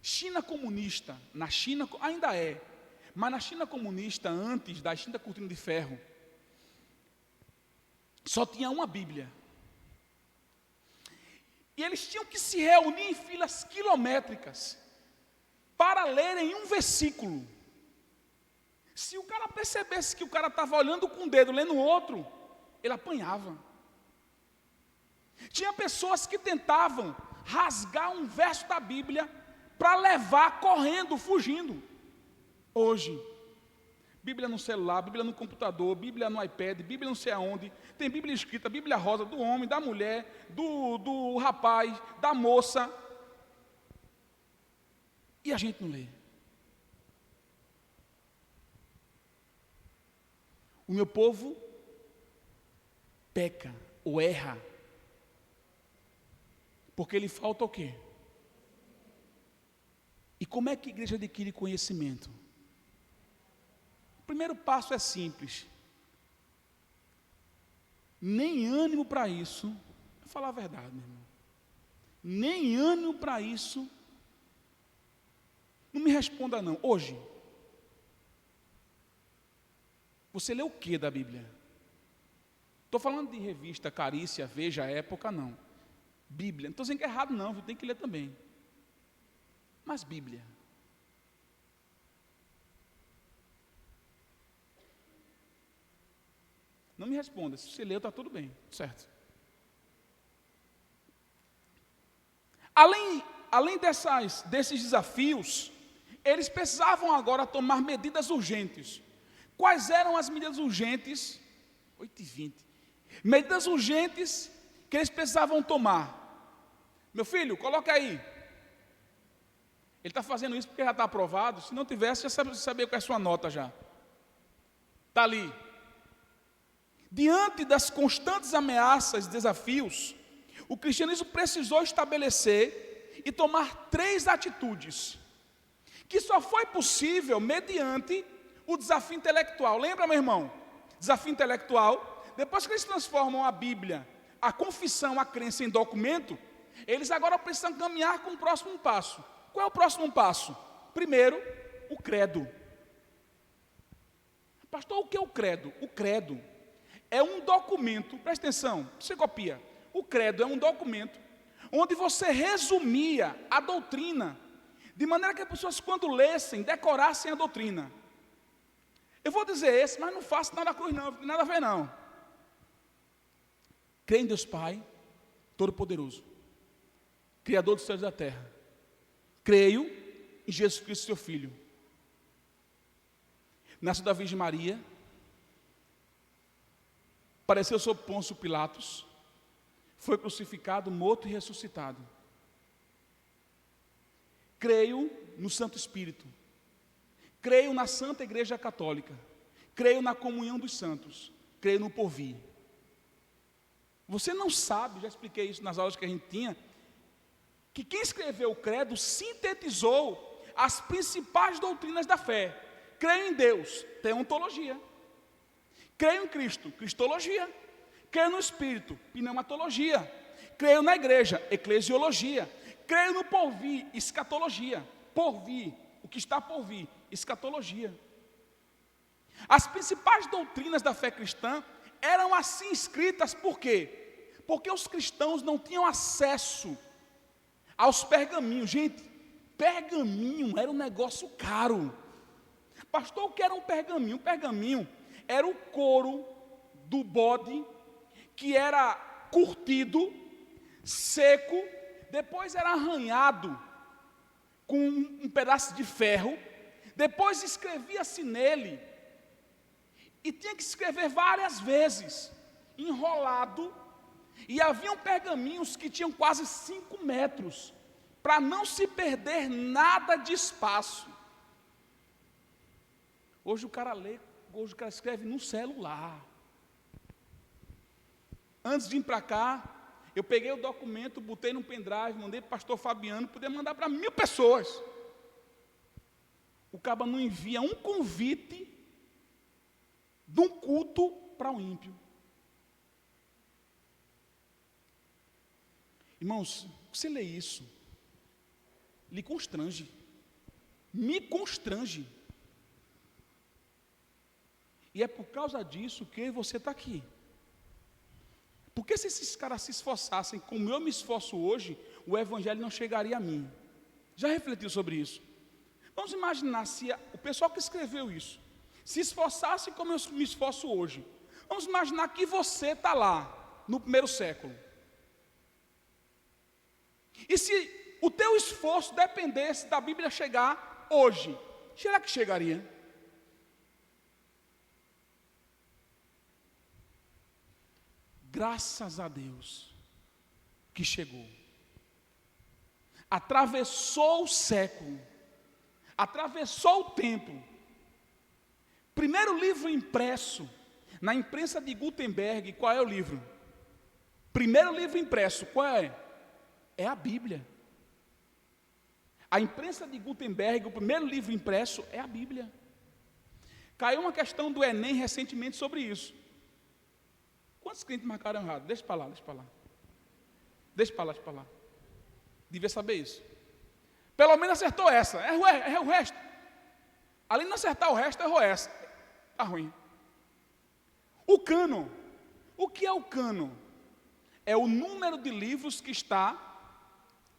China comunista, na China ainda é, mas na China comunista, antes da extinta cortina de ferro, só tinha uma Bíblia. E eles tinham que se reunir em filas quilométricas para lerem um versículo. Se o cara percebesse que o cara estava olhando com um dedo, lendo o outro, ele apanhava. Tinha pessoas que tentavam rasgar um verso da Bíblia para levar correndo, fugindo. Hoje, Bíblia no celular, Bíblia no computador, Bíblia no iPad, Bíblia não sei aonde, tem Bíblia escrita, Bíblia rosa, do homem, da mulher, do rapaz, da moça, e a gente não lê. O meu povo peca ou erra, porque lhe falta o quê? E como é que a igreja adquire conhecimento? O primeiro passo é simples. Nem ânimo para isso, vou falar a verdade, meu irmão. Nem ânimo para isso. Não me responda não. Hoje, você lê o que da Bíblia? Estou falando de revista Carícia, Veja, Época, não. Bíblia, não estou dizendo que é errado não, tem que ler também. Mas Bíblia. Não me responda, se você leu está tudo bem, certo? Além desses desafios, eles precisavam agora tomar medidas urgentes. Quais eram as medidas urgentes? 8h20. Medidas urgentes que eles precisavam tomar. Meu filho, coloca aí. Ele está fazendo isso porque já está aprovado. Se não tivesse, já sabia qual é a sua nota já. Está ali. Diante das constantes ameaças e desafios, o cristianismo precisou estabelecer e tomar 3 atitudes, que só foi possível mediante o desafio intelectual. Lembra, meu irmão? Desafio intelectual. Depois que eles transformam a Bíblia, a confissão, a crença em documento, eles agora precisam caminhar com o próximo passo. Qual é o próximo passo? Primeiro, o credo. Pastor, o que é o credo? O credo é um documento, presta atenção, você copia. O credo é um documento onde você resumia a doutrina, de maneira que as pessoas, quando lessem, decorassem a doutrina. Eu vou dizer esse, mas não faço nada cruz não, não tem nada a ver não. Creio em Deus Pai, Todo-Poderoso, Criador dos céus e da terra. Creio em Jesus Cristo, seu Filho. Nasceu da Virgem Maria, apareceu sob Pôncio Pilatos, foi crucificado, morto e ressuscitado. Creio no Santo Espírito. Creio na Santa Igreja Católica. Creio na comunhão dos santos. Creio no porvir. Você não sabe, já expliquei isso nas aulas que a gente tinha, que quem escreveu o credo sintetizou as principais doutrinas da fé. Creio em Deus, teontologia. Creio em Cristo, cristologia. Creio no Espírito, pneumatologia. Creio na igreja, eclesiologia. Creio no porvir, escatologia. Porvir, o que está por vir, escatologia. As principais doutrinas da fé cristã eram assim escritas, por quê? Porque os cristãos não tinham acesso aos pergaminhos. Gente, pergaminho era um negócio caro. Pastor, o que era um pergaminho? Um pergaminho era o couro do bode que era curtido, seco, depois era arranhado com um pedaço de ferro, depois escrevia-se nele, e tinha que escrever várias vezes, enrolado, e haviam pergaminhos que tinham quase 5 metros, para não se perder nada de espaço. Hoje o cara lê, hoje o cara escreve no celular. Antes de ir para cá, eu peguei o documento, botei no pendrive, mandei para o pastor Fabiano, podia mandar para 1000 pessoas. O caba não envia um convite de um culto para um ímpio. Irmãos, você lê isso, lhe constrange, me constrange. E é por causa disso que você está aqui. Porque se esses caras se esforçassem como eu me esforço hoje, o evangelho não chegaria a mim. Já refletiu sobre isso? Vamos imaginar se o pessoal que escreveu isso se esforçasse como eu me esforço hoje. Vamos imaginar que você está lá, no 1º século. E se o teu esforço dependesse da Bíblia chegar hoje, será que chegaria? Graças a Deus que chegou. Atravessou o século, atravessou o tempo. Primeiro livro impresso na imprensa de Gutenberg, qual é o livro? Primeiro livro impresso, qual é? É a Bíblia. A imprensa de Gutenberg, o primeiro livro impresso é a Bíblia. Caiu uma questão do Enem recentemente sobre isso. Quantos clientes marcaram errado? Deixa para lá, deixa para lá. Deixa para lá, deixa para lá. Devia saber isso. Pelo menos acertou essa, errou o resto. Além de não acertar o resto, errou essa. Está ruim. O cânon. O que é o cânon? É o número de livros que está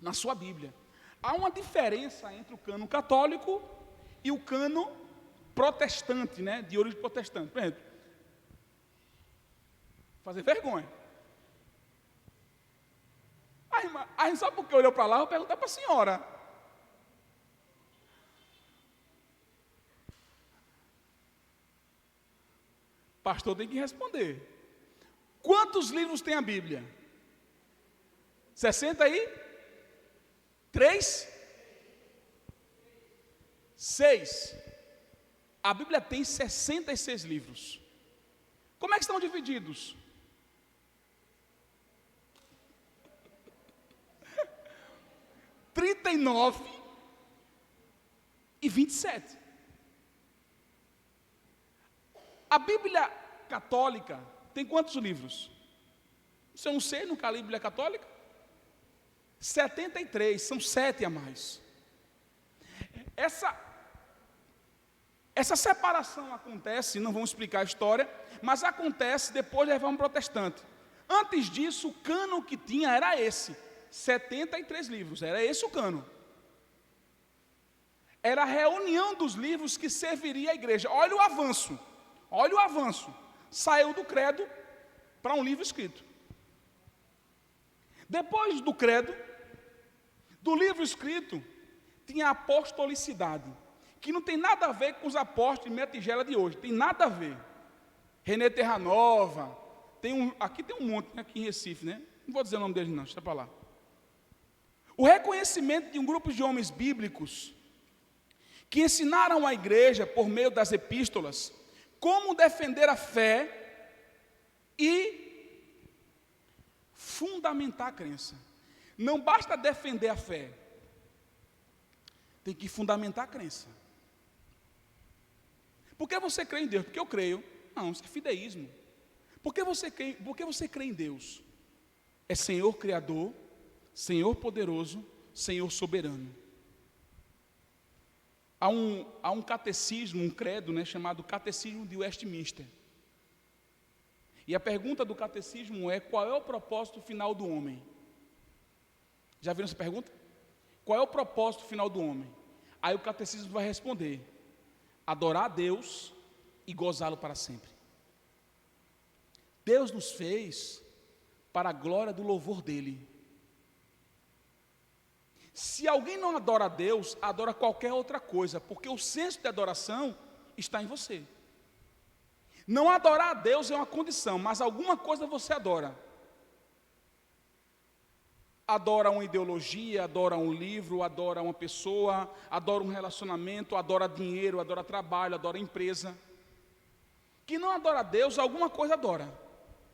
na sua Bíblia. Há uma diferença entre o cânon católico e o cânon protestante, né, de origem protestante. Por exemplo, fazer vergonha. A irmã, só porque olhou para lá, eu vou perguntar para a senhora. Pastor tem que responder. Quantos livros tem a Bíblia? 63? 6. A Bíblia tem 66 livros. Como é que estão divididos? 39 e 27. A Bíblia católica tem quantos livros? Isso eu não sei, nunca li a Bíblia católica. 73, são 7 a mais. Essa separação acontece, não vamos explicar a história, mas acontece depois da Reforma Protestante. Antes disso, o cânon que tinha era esse, 73 livros, era esse o cânon. Era a reunião dos livros que serviria à igreja. Olha o avanço. Saiu do credo para um livro escrito. Depois do credo, do livro escrito, tinha a apostolicidade, que não tem nada a ver com os apóstolos de meia tigela de hoje, tem nada a ver. René Terranova, aqui tem um monte, aqui em Recife, né? Não vou dizer o nome deles não, deixa para lá. O reconhecimento de um grupo de homens bíblicos, que ensinaram à igreja, por meio das epístolas, como defender a fé e fundamentar a crença. Não basta defender a fé, tem que fundamentar a crença. Por que você crê em Deus? Porque eu creio. Não, isso é fideísmo. Por que você crê em Deus? É Senhor Criador, Senhor Poderoso, Senhor Soberano. Há um catecismo, um credo, né, chamado Catecismo de Westminster. E a pergunta do catecismo é: qual é o propósito final do homem? Já viram essa pergunta? Qual é o propósito final do homem? Aí o catecismo vai responder: adorar a Deus e gozá-lo para sempre. Deus nos fez para a glória do louvor dEle. Se alguém não adora a Deus, adora qualquer outra coisa, porque o senso de adoração está em você. Não adorar a Deus é uma condição, mas alguma coisa você adora. Adora uma ideologia, adora um livro, adora uma pessoa, adora um relacionamento, adora dinheiro, adora trabalho, adora empresa. Que não adora a Deus, alguma coisa adora.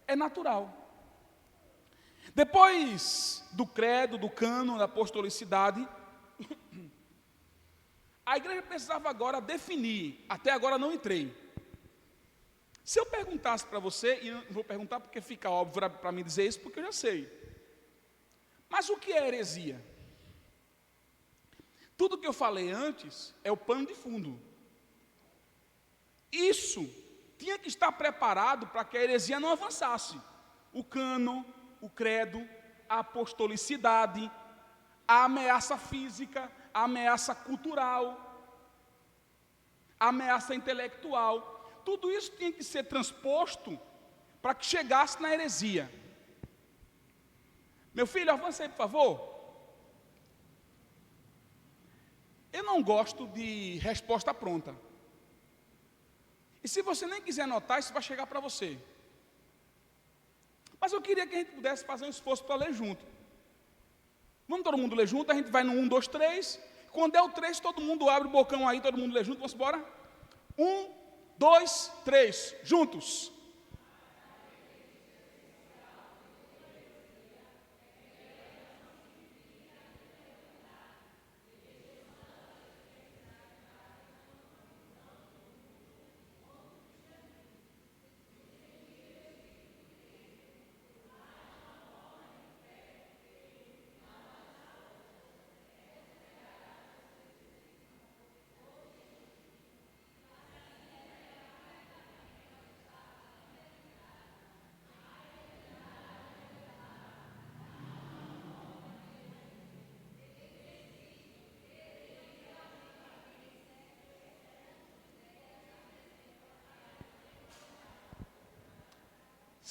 É natural. Depois do credo, do cânon, da apostolicidade, a igreja precisava agora definir. Até agora não entrei. Se eu perguntasse para você, e não vou perguntar porque fica óbvio para mim dizer isso, porque eu já sei. Mas o que é heresia? Tudo que eu falei antes é o pano de fundo. Isso tinha que estar preparado para que a heresia não avançasse. O cânon, o credo, a apostolicidade, a ameaça física, a ameaça cultural, a ameaça intelectual. Tudo isso tinha que ser transposto para que chegasse na heresia. Meu filho, avança aí, por favor. Eu não gosto de resposta pronta. E se você nem quiser anotar, isso vai chegar para você. Mas eu queria que a gente pudesse fazer um esforço para ler junto. Vamos todo mundo ler junto? A gente vai no 1, 2, 3. Quando é o 3, todo mundo abre o bocão aí, todo mundo lê junto. Vamos embora? 1, 2, 3. Juntos.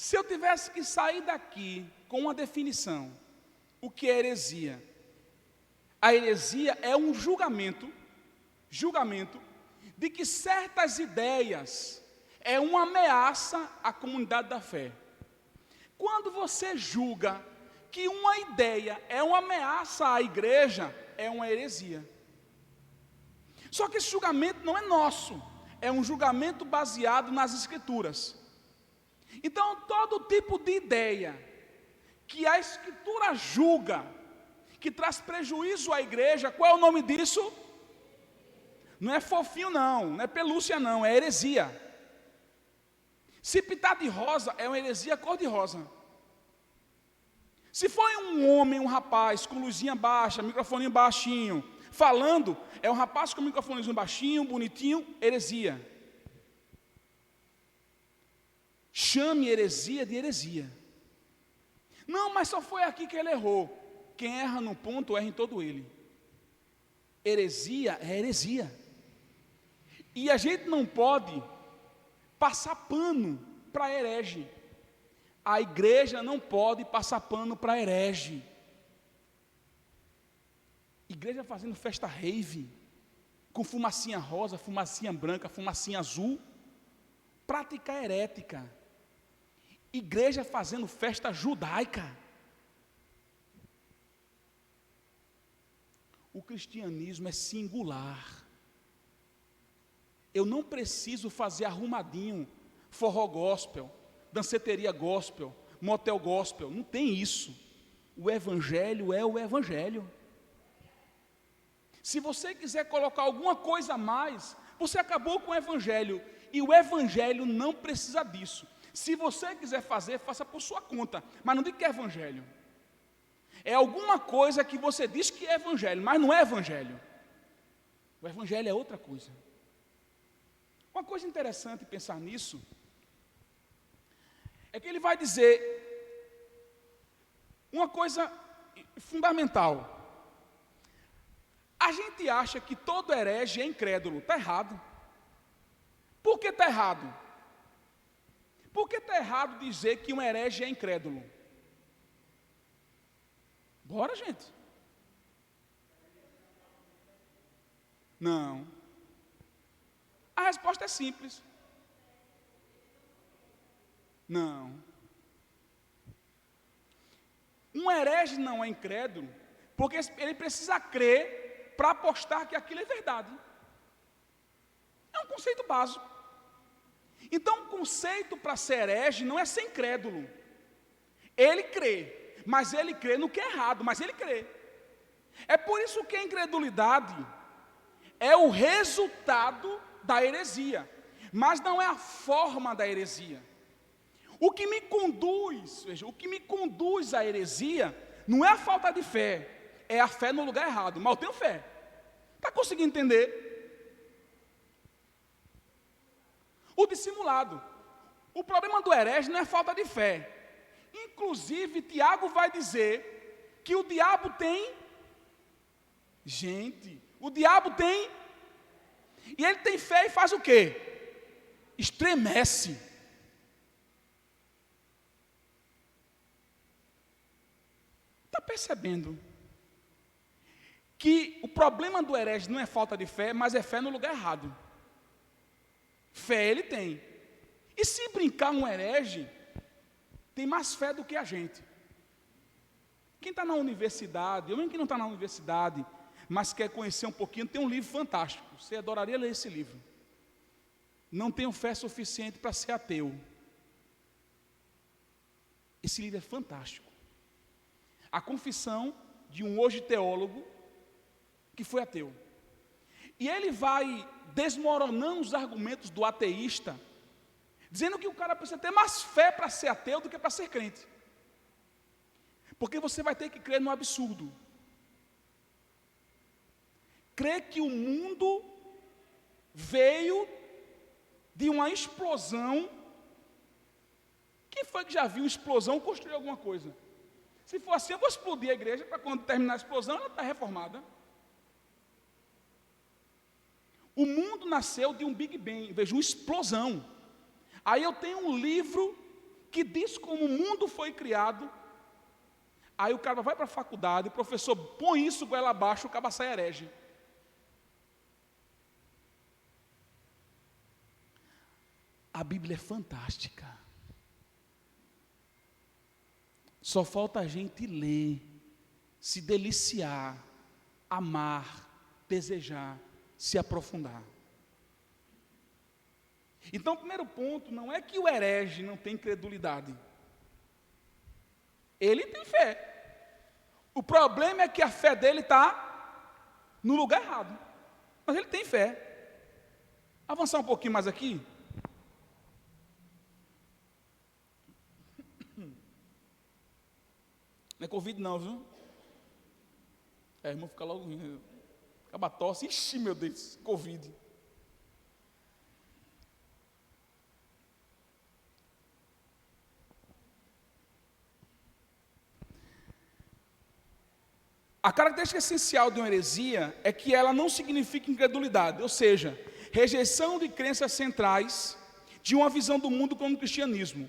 Se eu tivesse que sair daqui com uma definição, o que é heresia? A heresia é um julgamento de que certas ideias é uma ameaça à comunidade da fé. Quando você julga que uma ideia é uma ameaça à igreja, é uma heresia. Só que esse julgamento não é nosso, é um julgamento baseado nas Escrituras. Então, todo tipo de ideia que a Escritura julga, que traz prejuízo à igreja, qual é o nome disso? Não é fofinho não é pelúcia não, é heresia. Se pintar de rosa, é uma heresia cor-de-rosa. Se for um homem, um rapaz, com luzinha baixa, microfoninho baixinho, falando, é um rapaz com microfonezinho baixinho, bonitinho, heresia. Chame heresia de heresia. Não, mas só foi aqui que ele errou. Quem erra num ponto, erra em todo ele. Heresia é heresia. E a gente não pode passar pano para herege. A igreja não pode passar pano para herege. Igreja fazendo festa rave, com fumacinha rosa, fumacinha branca, fumacinha azul, prática herética. Igreja fazendo festa judaica. O cristianismo é singular. Eu não preciso fazer arrumadinho, forró gospel, danceteria gospel, motel gospel, não tem isso. O evangelho é o evangelho. Se você quiser colocar alguma coisa a mais, você acabou com o evangelho, e o evangelho não precisa disso. Se você quiser fazer, faça por sua conta, mas não diga que é evangelho. É alguma coisa que você diz que é evangelho, mas não é evangelho. O evangelho é outra coisa. Uma coisa interessante pensar nisso é que ele vai dizer uma coisa fundamental. A gente acha que todo herege é incrédulo. Está errado. Por que está errado? Por que está errado dizer que um herege é incrédulo? Bora, gente. Não. A resposta é simples. Não. Um herege não é incrédulo, porque ele precisa crer para apostar que aquilo é verdade. É um conceito básico. Então, o conceito para ser herege não é ser incrédulo. Ele crê, mas ele crê no que é errado, mas ele crê. É por isso que a incredulidade é o resultado da heresia, mas não é a forma da heresia. O que me conduz, veja, o que me conduz à heresia não é a falta de fé, é a fé no lugar errado, mas eu tenho fé. Está conseguindo entender? O dissimulado. O problema do herege não é falta de fé. Inclusive, Tiago vai dizer que o diabo tem. Gente, o diabo tem. E ele tem fé e faz o quê? Estremece. Está percebendo? que o problema do herege não é falta de fé, mas é fé no lugar errado. Fé ele tem. E se brincar um herege, tem mais fé do que a gente. Quem está na universidade, ou mesmo quem não está na universidade, mas quer conhecer um pouquinho, tem um livro fantástico. Você adoraria ler esse livro. Não tenho fé suficiente para ser ateu. Esse livro é fantástico. A confissão de um hoje teólogo que foi ateu. E ele vai desmoronando os argumentos do ateísta, dizendo que o cara precisa ter mais fé para ser ateu do que para ser crente. Porque você vai ter que crer no absurdo. Crer que o mundo veio de uma explosão. Quem foi que já viu explosão construir alguma coisa? Se for assim, eu vou explodir a igreja para quando terminar a explosão, ela está reformada. O mundo nasceu de um Big Bang, veja, uma explosão. Aí eu tenho um livro que diz como o mundo foi criado. Aí o cara vai para a faculdade, o professor põe isso goela abaixo, o cara sai herege. A Bíblia é fantástica. Só falta a gente ler, se deliciar, amar, desejar, se aprofundar. Então, o primeiro ponto não é que o herege não tem credulidade. Ele tem fé. O problema é que a fé dele está no lugar errado. Mas ele tem fé. Avançar um pouquinho mais aqui. Não é Covid não, viu? Irmão, fica logo rindo. Acaba tosse. Ixi, meu Deus, Covid. A característica essencial de uma heresia é que ela não significa incredulidade, ou seja, rejeição de crenças centrais de uma visão do mundo como o cristianismo,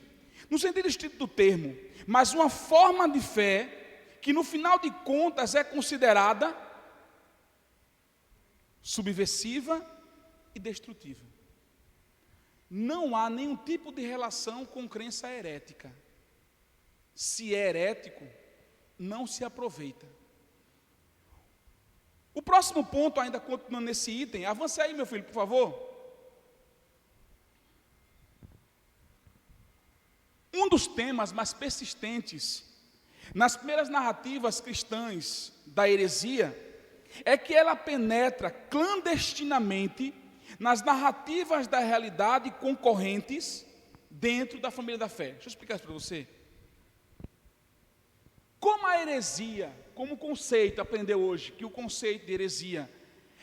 no sentido estrito do termo, mas uma forma de fé que no final de contas é considerada subversiva e destrutiva. Não há nenhum tipo de relação com crença herética. Se é herético, não se aproveita. O próximo ponto, ainda continuando nesse item, avance aí, meu filho, por favor. Um dos temas mais persistentes nas primeiras narrativas cristãs da heresia é que ela penetra clandestinamente nas narrativas da realidade concorrentes dentro da família da fé. Deixa eu explicar isso para você. Como a heresia, como conceito, aprendeu hoje que o conceito de heresia,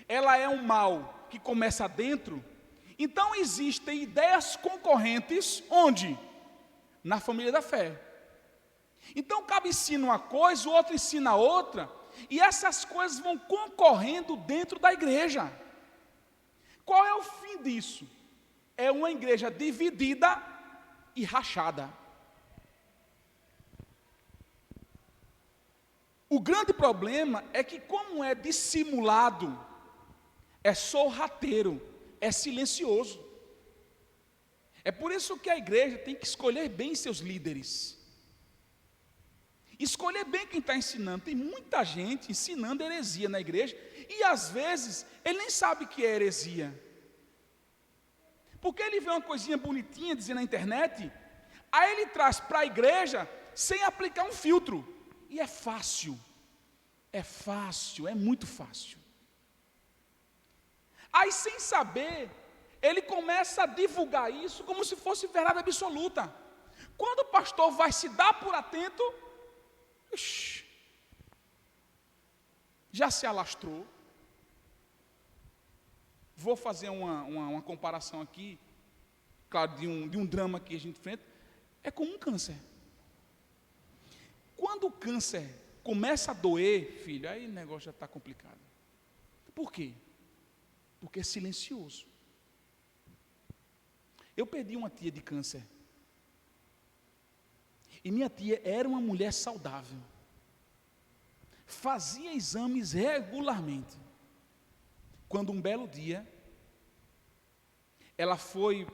ela é um mal que começa dentro, então existem ideias concorrentes, onde? Na família da fé. Então, um cabo ensina uma coisa, o outro ensina outra, e essas coisas vão concorrendo dentro da igreja. Qual é o fim disso? É uma igreja dividida e rachada. O grande problema é que, como é dissimulado, é sorrateiro, é silencioso. É por isso que a igreja tem que escolher bem seus líderes. Escolher bem quem está ensinando. Tem muita gente ensinando heresia na igreja, e às vezes ele nem sabe que é heresia. Porque ele vê uma coisinha bonitinha dizendo na internet, aí ele traz para a igreja sem aplicar um filtro. E é fácil, é muito fácil. Aí, sem saber, ele começa a divulgar isso como se fosse verdade absoluta. Quando o pastor vai se dar por atento, já se alastrou. Vou fazer uma comparação aqui, claro, de um drama que a gente enfrenta, é como um câncer. Quando o câncer começa a doer, filho, aí o negócio já está complicado. Por quê? Porque é silencioso. Eu perdi uma tia de câncer. E minha tia era uma mulher saudável. fazia exames regularmente. Quando um belo dia, ela foi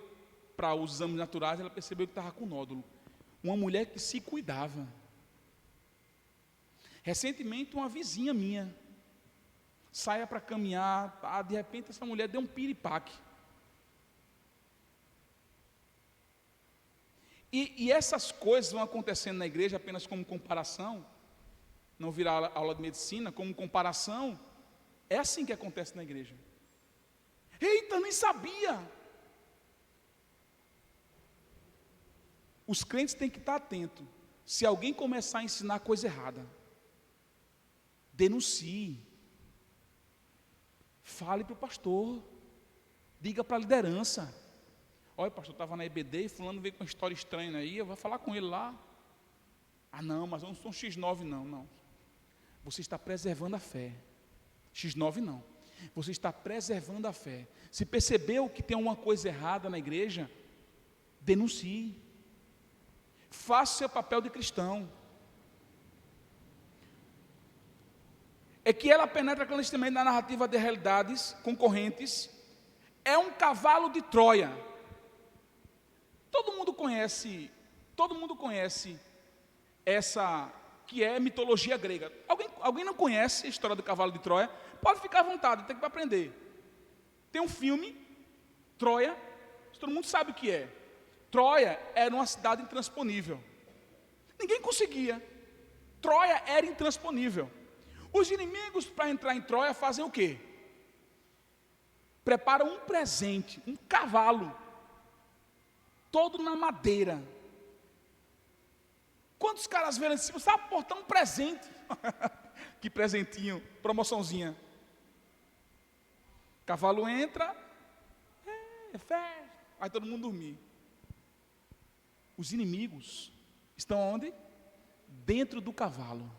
para os exames naturais, ela percebeu que estava com nódulo. Uma mulher que se cuidava. Recentemente, uma vizinha minha saia para caminhar, de repente essa mulher deu um piripaque. E essas coisas vão acontecendo na igreja apenas como comparação, não virar aula de medicina, como comparação. É assim que acontece na igreja. Eita, nem sabia! Os crentes têm que estar atentos. Se alguém começar a ensinar coisa errada, denuncie. Fale para o pastor. Diga para a liderança. Olha, pastor, estava na EBD e fulano veio com uma história estranha aí, eu vou falar com ele lá. Ah, não, mas eu não sou um X9 não. Você está preservando a fé. X9 não. Você está preservando a fé. Se percebeu que tem alguma coisa errada na igreja, denuncie. Faça o seu papel de cristão. É que ela penetra clandestinamente na narrativa de realidades concorrentes. É um cavalo de Troia. Todo mundo conhece essa que é mitologia grega. Alguém não conhece a história do cavalo de Troia? Pode ficar à vontade, tem que aprender. Tem um filme, Troia, todo mundo sabe o que é. Troia era uma cidade intransponível. Ninguém conseguia. Troia era intransponível. Os inimigos, para entrar em Troia, fazem o quê? Preparam um presente, um cavalo, todo na madeira. Quantos caras vêem assim, sabe portar um presente? Que presentinho, promoçãozinha. Cavalo entra, festa, vai todo mundo dormir. Os inimigos estão onde? Dentro do cavalo.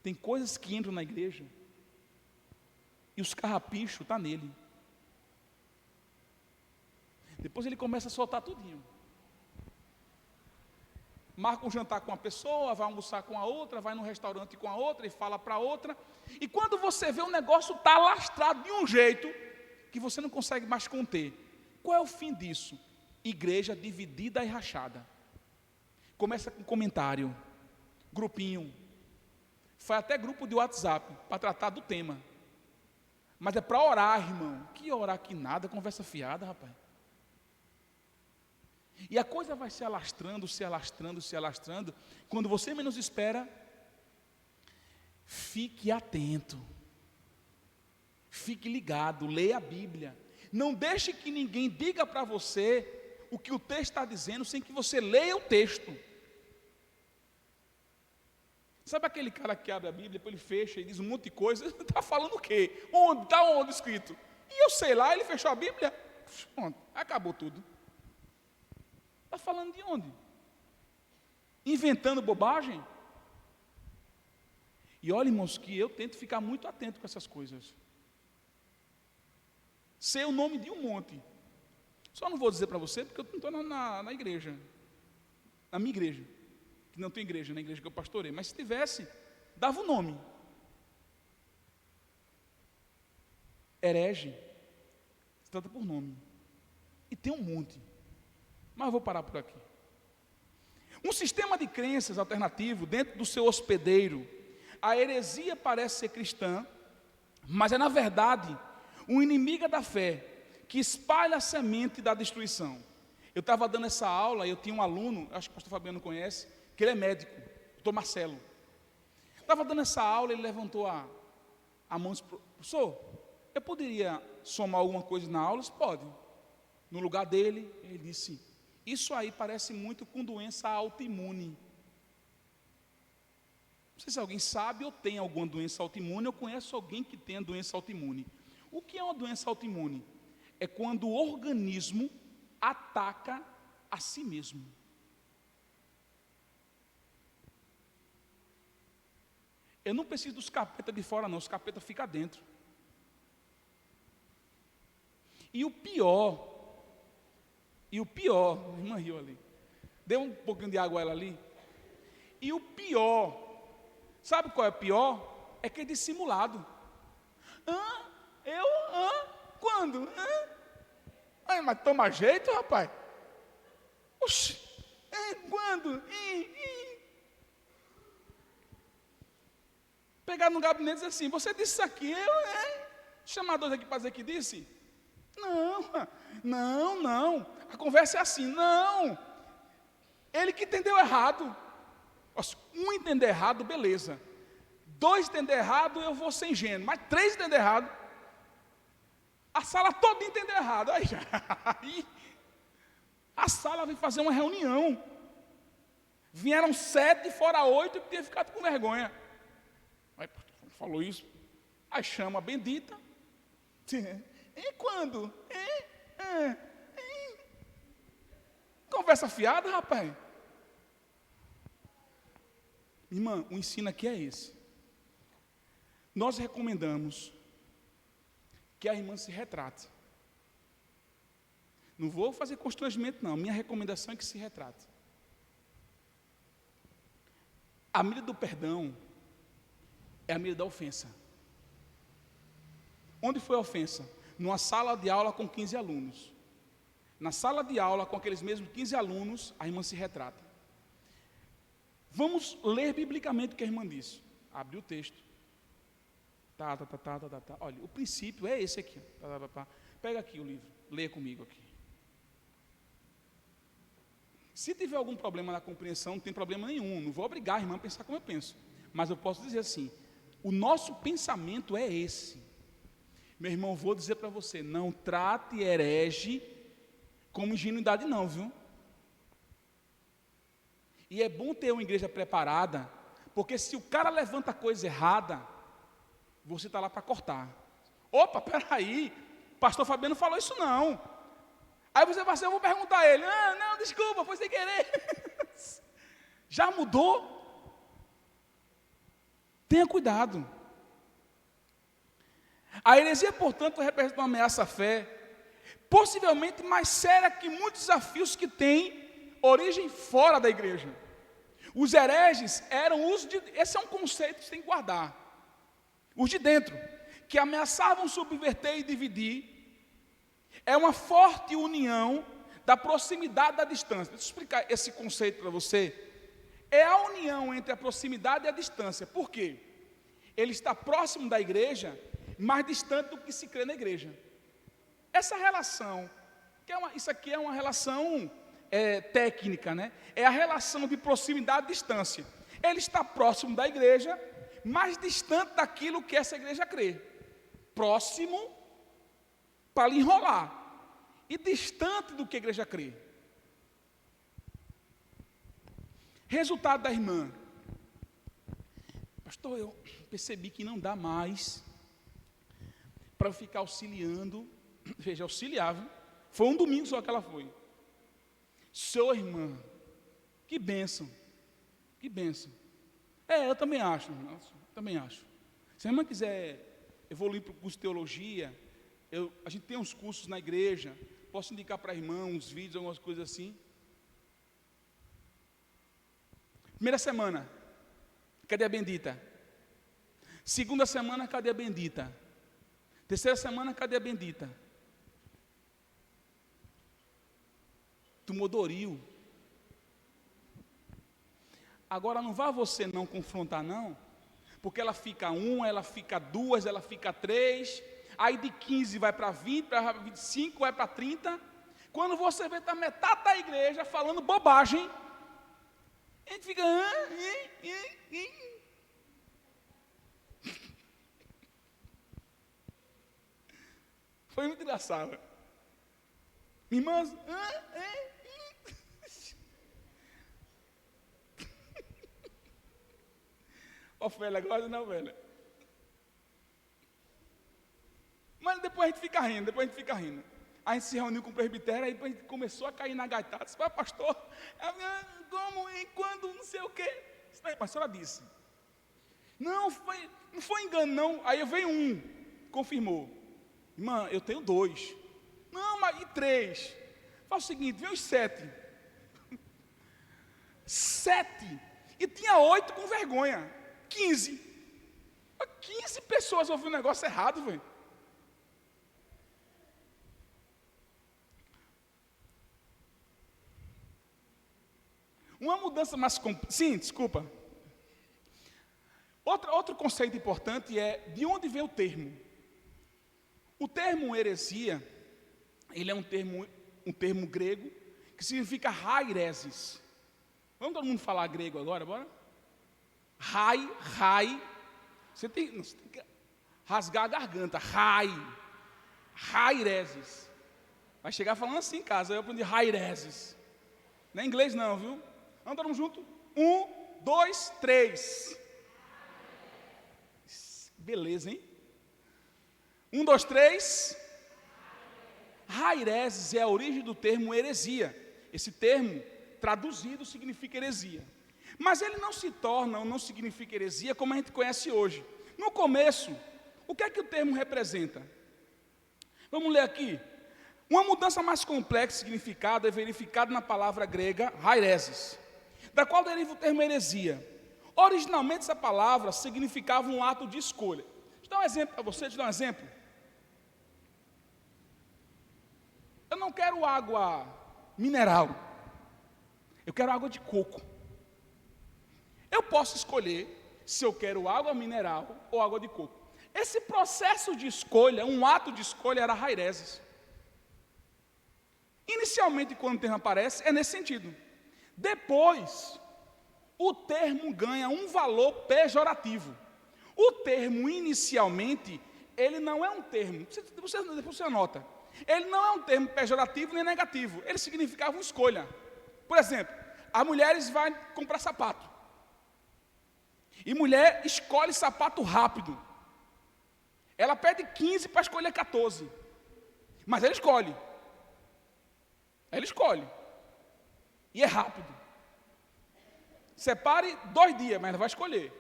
Tem coisas que entram na igreja e os carrapichos estão nele. Depois ele começa a soltar tudinho. Marca um jantar com uma pessoa, vai almoçar com a outra, vai num restaurante com a outra e fala para a outra. E quando você vê o negócio está lastrado de um jeito que você não consegue mais conter. Qual é o fim disso? Igreja dividida e rachada. Começa com comentário, grupinho. Foi até grupo de WhatsApp para tratar do tema. Mas é para orar, irmão. Que orar que nada, conversa fiada, rapaz. E a coisa vai se alastrando, se alastrando, se alastrando. Quando você menos espera, fique atento. Fique ligado, leia a Bíblia. Não deixe que ninguém diga para você o que o texto está dizendo, sem que você leia o texto. Sabe aquele cara que abre a Bíblia, depois ele fecha e diz um monte de coisa, está falando o quê? Onde? Está onde escrito? E eu sei lá, ele fechou a Bíblia, pronto, acabou tudo. Está falando de onde? Inventando bobagem? E olha, irmãos, que eu tento ficar muito atento com essas coisas. Sei o nome de um monte. Só não vou dizer para você, porque eu não estou na igreja. Na minha igreja. Que não tem igreja, na igreja que eu pastorei. Mas se tivesse, dava o nome. Herege. Se trata por nome. E tem um monte. Mas eu vou parar por aqui. Um sistema de crenças alternativo dentro do seu hospedeiro. A heresia parece ser cristã, mas é na verdade um inimigo da fé que espalha a semente da destruição. Eu estava dando essa aula e eu tinha um aluno, acho que o pastor Fabiano conhece, que ele é médico, o doutor Marcelo. Estava dando essa aula, ele levantou a mão e disse: professor, eu poderia somar alguma coisa na aula? Disse: pode. No lugar dele, ele disse: isso aí parece muito com doença autoimune. Não sei se alguém sabe ou tem alguma doença autoimune, eu conheço alguém que tem a doença autoimune. O que é uma doença autoimune? É quando o organismo ataca a si mesmo. Eu não preciso dos capetas de fora não, os capetas ficam dentro. E o pior, a irmã riu ali, deu um pouquinho de água a ela ali, e o pior Sabe qual é pior? É que é dissimulado. Quando? Ai, mas toma jeito, rapaz. Oxi, quando? Pegar no gabinete e dizer assim, você disse isso aqui, chamador aqui para dizer que disse? Não, a conversa é assim, não, ele que entendeu errado. Um entender errado, beleza, 2 entender errado, eu vou ser ingênuo, mas 3 entender errado, a sala toda entendeu errado, aí a sala veio fazer uma reunião, vieram 7 fora 8 que tinha ficado com vergonha. Aí falou isso, aí chama a bendita. E quando? Conversa fiada, rapaz. Irmã, o ensino aqui é esse. Nós recomendamos que a irmã se retrate. Não vou fazer constrangimento, não. Minha recomendação é que se retrate. A medida do perdão é a medida da ofensa. Onde foi a ofensa? Numa sala de aula com 15 alunos. Na sala de aula com aqueles mesmos 15 alunos, a irmã se retrata. Vamos ler biblicamente o que a irmã disse. Abre o texto. Tá. Olha, o princípio é esse aqui. Pega aqui o livro, leia comigo aqui. Se tiver algum problema na compreensão, não tem problema nenhum. Não vou obrigar a irmã a pensar como eu penso. Mas eu posso dizer assim, o nosso pensamento é esse. Meu irmão, vou dizer para você, não trate herege como ingenuidade não, viu? E é bom ter uma igreja preparada, porque se o cara levanta coisa errada, você está lá para cortar. Opa, peraí, pastor Fabiano falou isso não. Aí você vai assim, eu vou perguntar a ele, não, desculpa, foi sem querer. Já mudou? Tenha cuidado. A heresia, portanto, representa uma ameaça à fé, possivelmente mais séria que muitos desafios que têm origem fora da igreja. Os hereges eram os de... Esse é um conceito que você tem que guardar. Os de dentro, que ameaçavam subverter e dividir, é uma forte união da proximidade da distância. Deixa eu explicar esse conceito para você. É a união entre a proximidade e a distância. Por quê? Ele está próximo da igreja, mais distante do que se crê na igreja. Essa relação, isso aqui é uma relação técnica, né? É a relação de proximidade e distância. Ele está próximo da igreja, mais distante daquilo que essa igreja crê. Próximo para lhe enrolar. E distante do que a igreja crê. Resultado da irmã. Pastor, eu percebi que não dá mais para eu ficar auxiliando. Veja, auxiliável. Foi um domingo só que ela foi. Sua irmã, que bênção. Que bênção. Eu também acho. Também acho. Se a irmã quiser evoluir para o curso de teologia, a gente tem uns cursos na igreja, posso indicar para a irmã uns vídeos, algumas coisas assim. Primeira semana, cadê a bendita? Segunda semana, cadê a bendita? Terceira semana, cadê a bendita? Tumodoril. Agora não vá você não confrontar não, porque ela fica 1, ela fica 2, ela fica 3, aí de 15 vai para 20, para 25, vai para 30. Quando você vê, está metade da igreja falando bobagem, a gente fica... Foi muito engraçado. Irmãs... Ofélia, gosta não, velha? Mas depois a gente fica rindo, A gente se reuniu com o presbitério, aí a gente começou a cair na gaitada. Disse, pastor, como e quando, não sei o quê. A pastora disse. Não foi engano, não. Aí veio um, confirmou. Irmã, eu tenho 2. Não, mas e 3? Faz o seguinte, veio os 7. 7. E tinha 8 com vergonha. 15. 15 pessoas ouviram um negócio errado, velho. Uma mudança mais... Sim, desculpa. Outro conceito importante é de onde vem o termo. O termo heresia, ele é um termo grego, que significa haireses. Vamos todo mundo falar grego agora, bora? Você tem que rasgar a garganta. Haireses. Vai chegar falando assim em casa, eu aprendi haireses. Não é inglês não, viu? Vamos todo mundo junto? 1, 2, 3. Beleza, hein? 1, 2, 3. Haireses é a origem do termo heresia. Esse termo, traduzido, significa heresia. Mas ele não se torna ou não significa heresia como a gente conhece hoje. No começo, o que é que o termo representa? Vamos ler aqui. Uma mudança mais complexa de significado é verificada na palavra grega haireses, da qual deriva o termo heresia. Originalmente essa palavra significava um ato de escolha. Deixa eu dar um exemplo para você, deixa eu dar um exemplo. Eu não quero água mineral, eu quero água de coco. Eu posso escolher se eu quero água mineral ou água de coco. Esse processo de escolha, um ato de escolha, era haireses. Inicialmente, quando o termo aparece, é nesse sentido. Depois, o termo ganha um valor pejorativo. O termo, inicialmente, ele não é um termo, depois você anota, ele não é um termo pejorativo nem negativo, ele significava uma escolha. Por exemplo, as mulheres vão comprar sapato, e mulher escolhe sapato rápido, ela pede 15 para escolher 14, mas ela escolhe, e é rápido. Separe 2 dias, mas ela vai escolher.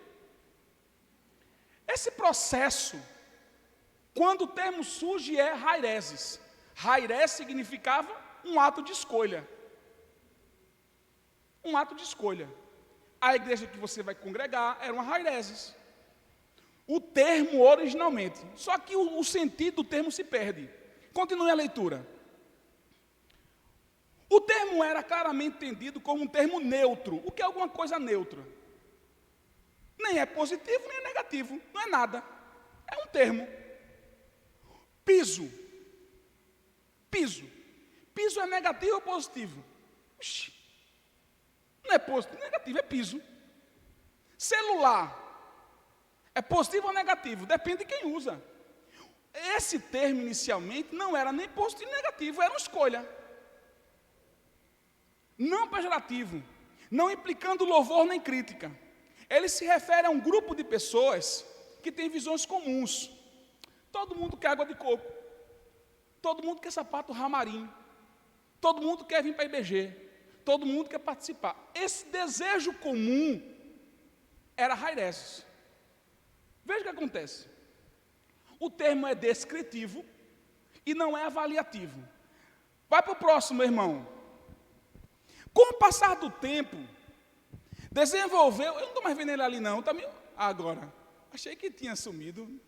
Esse processo, quando o termo surge, é haireses. Haireses significava um ato de escolha. Um ato de escolha. A igreja que você vai congregar era uma haireses. O termo originalmente. Só que o sentido do termo se perde. Continue a leitura. O termo era claramente entendido como um termo neutro. O que é alguma coisa neutra? Nem é positivo, nem é negativo. Não é nada. É um termo. Piso. Piso é negativo ou positivo? Oxi. Não é positivo, nem negativo, é piso. Celular. É positivo ou negativo? Depende de quem usa. Esse termo, inicialmente, não era nem positivo nem negativo, era uma escolha. Não pejorativo, não implicando louvor nem crítica. Ele se refere a um grupo de pessoas que têm visões comuns. Todo mundo quer água de coco, todo mundo quer sapato ramarim, todo mundo quer vir para a IBG, todo mundo quer participar. Esse desejo comum era haireses. Veja o que acontece. O termo é descritivo e não é avaliativo. Vai para o próximo, irmão. Com o passar do tempo, desenvolveu... Eu não estou mais vendo ele ali não, tá meio, agora. Achei que tinha sumido.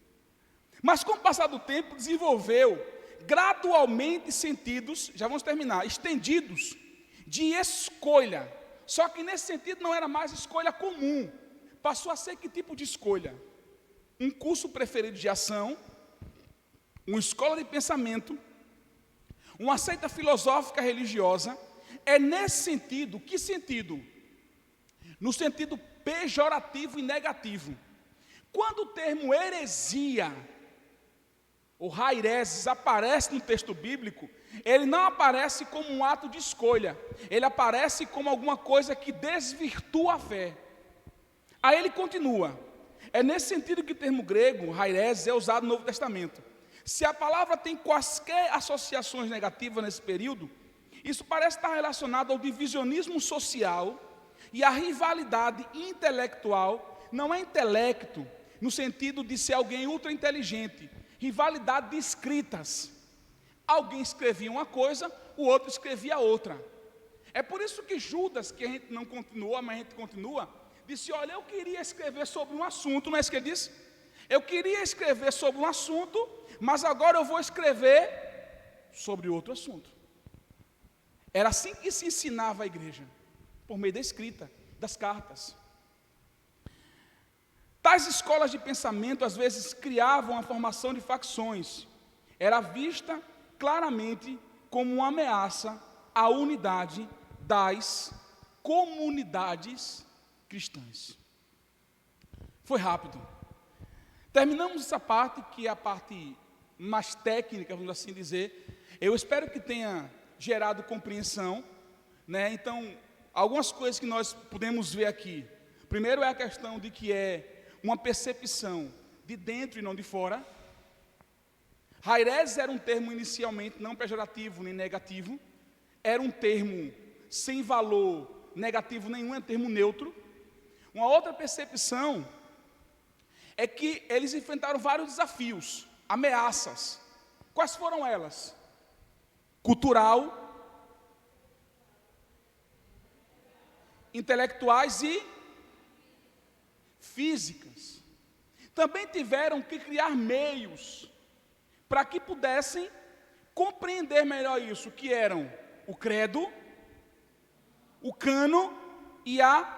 Mas com o passar do tempo, desenvolveu gradualmente sentidos, já vamos terminar, estendidos, de escolha. Só que nesse sentido não era mais escolha comum. Passou a ser que tipo de escolha? Um curso preferido de ação, uma escola de pensamento, uma seita filosófica religiosa. É nesse sentido, que sentido? No sentido pejorativo e negativo. Quando o termo heresia, ou haireses, aparece no texto bíblico, ele não aparece como um ato de escolha, ele aparece como alguma coisa que desvirtua a fé. Aí ele continua, é nesse sentido que o termo grego, haireses, é usado no Novo Testamento. Se a palavra tem quaisquer associações negativas nesse período, isso parece estar relacionado ao divisionismo social e à rivalidade intelectual. Não é intelecto no sentido de ser alguém ultra inteligente, rivalidade de escritas. Alguém escrevia uma coisa, o outro escrevia outra. É por isso que Judas, que a gente não continua, mas a gente continua, disse: olha, eu queria escrever sobre um assunto, não é isso que ele disse? Eu queria escrever sobre um assunto, mas agora eu vou escrever sobre outro assunto. Era assim que se ensinava a igreja, por meio da escrita, das cartas. Tais escolas de pensamento, às vezes, criavam a formação de facções. Era vista claramente como uma ameaça à unidade das comunidades cristãs. Foi rápido. Terminamos essa parte, que é a parte mais técnica, vamos assim dizer. Eu espero que tenha gerado compreensão, né? Então, algumas coisas que nós podemos ver aqui. Primeiro é a questão de que é uma percepção de dentro e não de fora. Hairés era um termo inicialmente não pejorativo nem negativo. Era um termo sem valor negativo nenhum, é um termo neutro. Uma outra percepção é que eles enfrentaram vários desafios, ameaças. Quais foram elas? Cultural, intelectuais e físicas. Também tiveram que criar meios para que pudessem compreender melhor isso, que eram o credo, o cano e a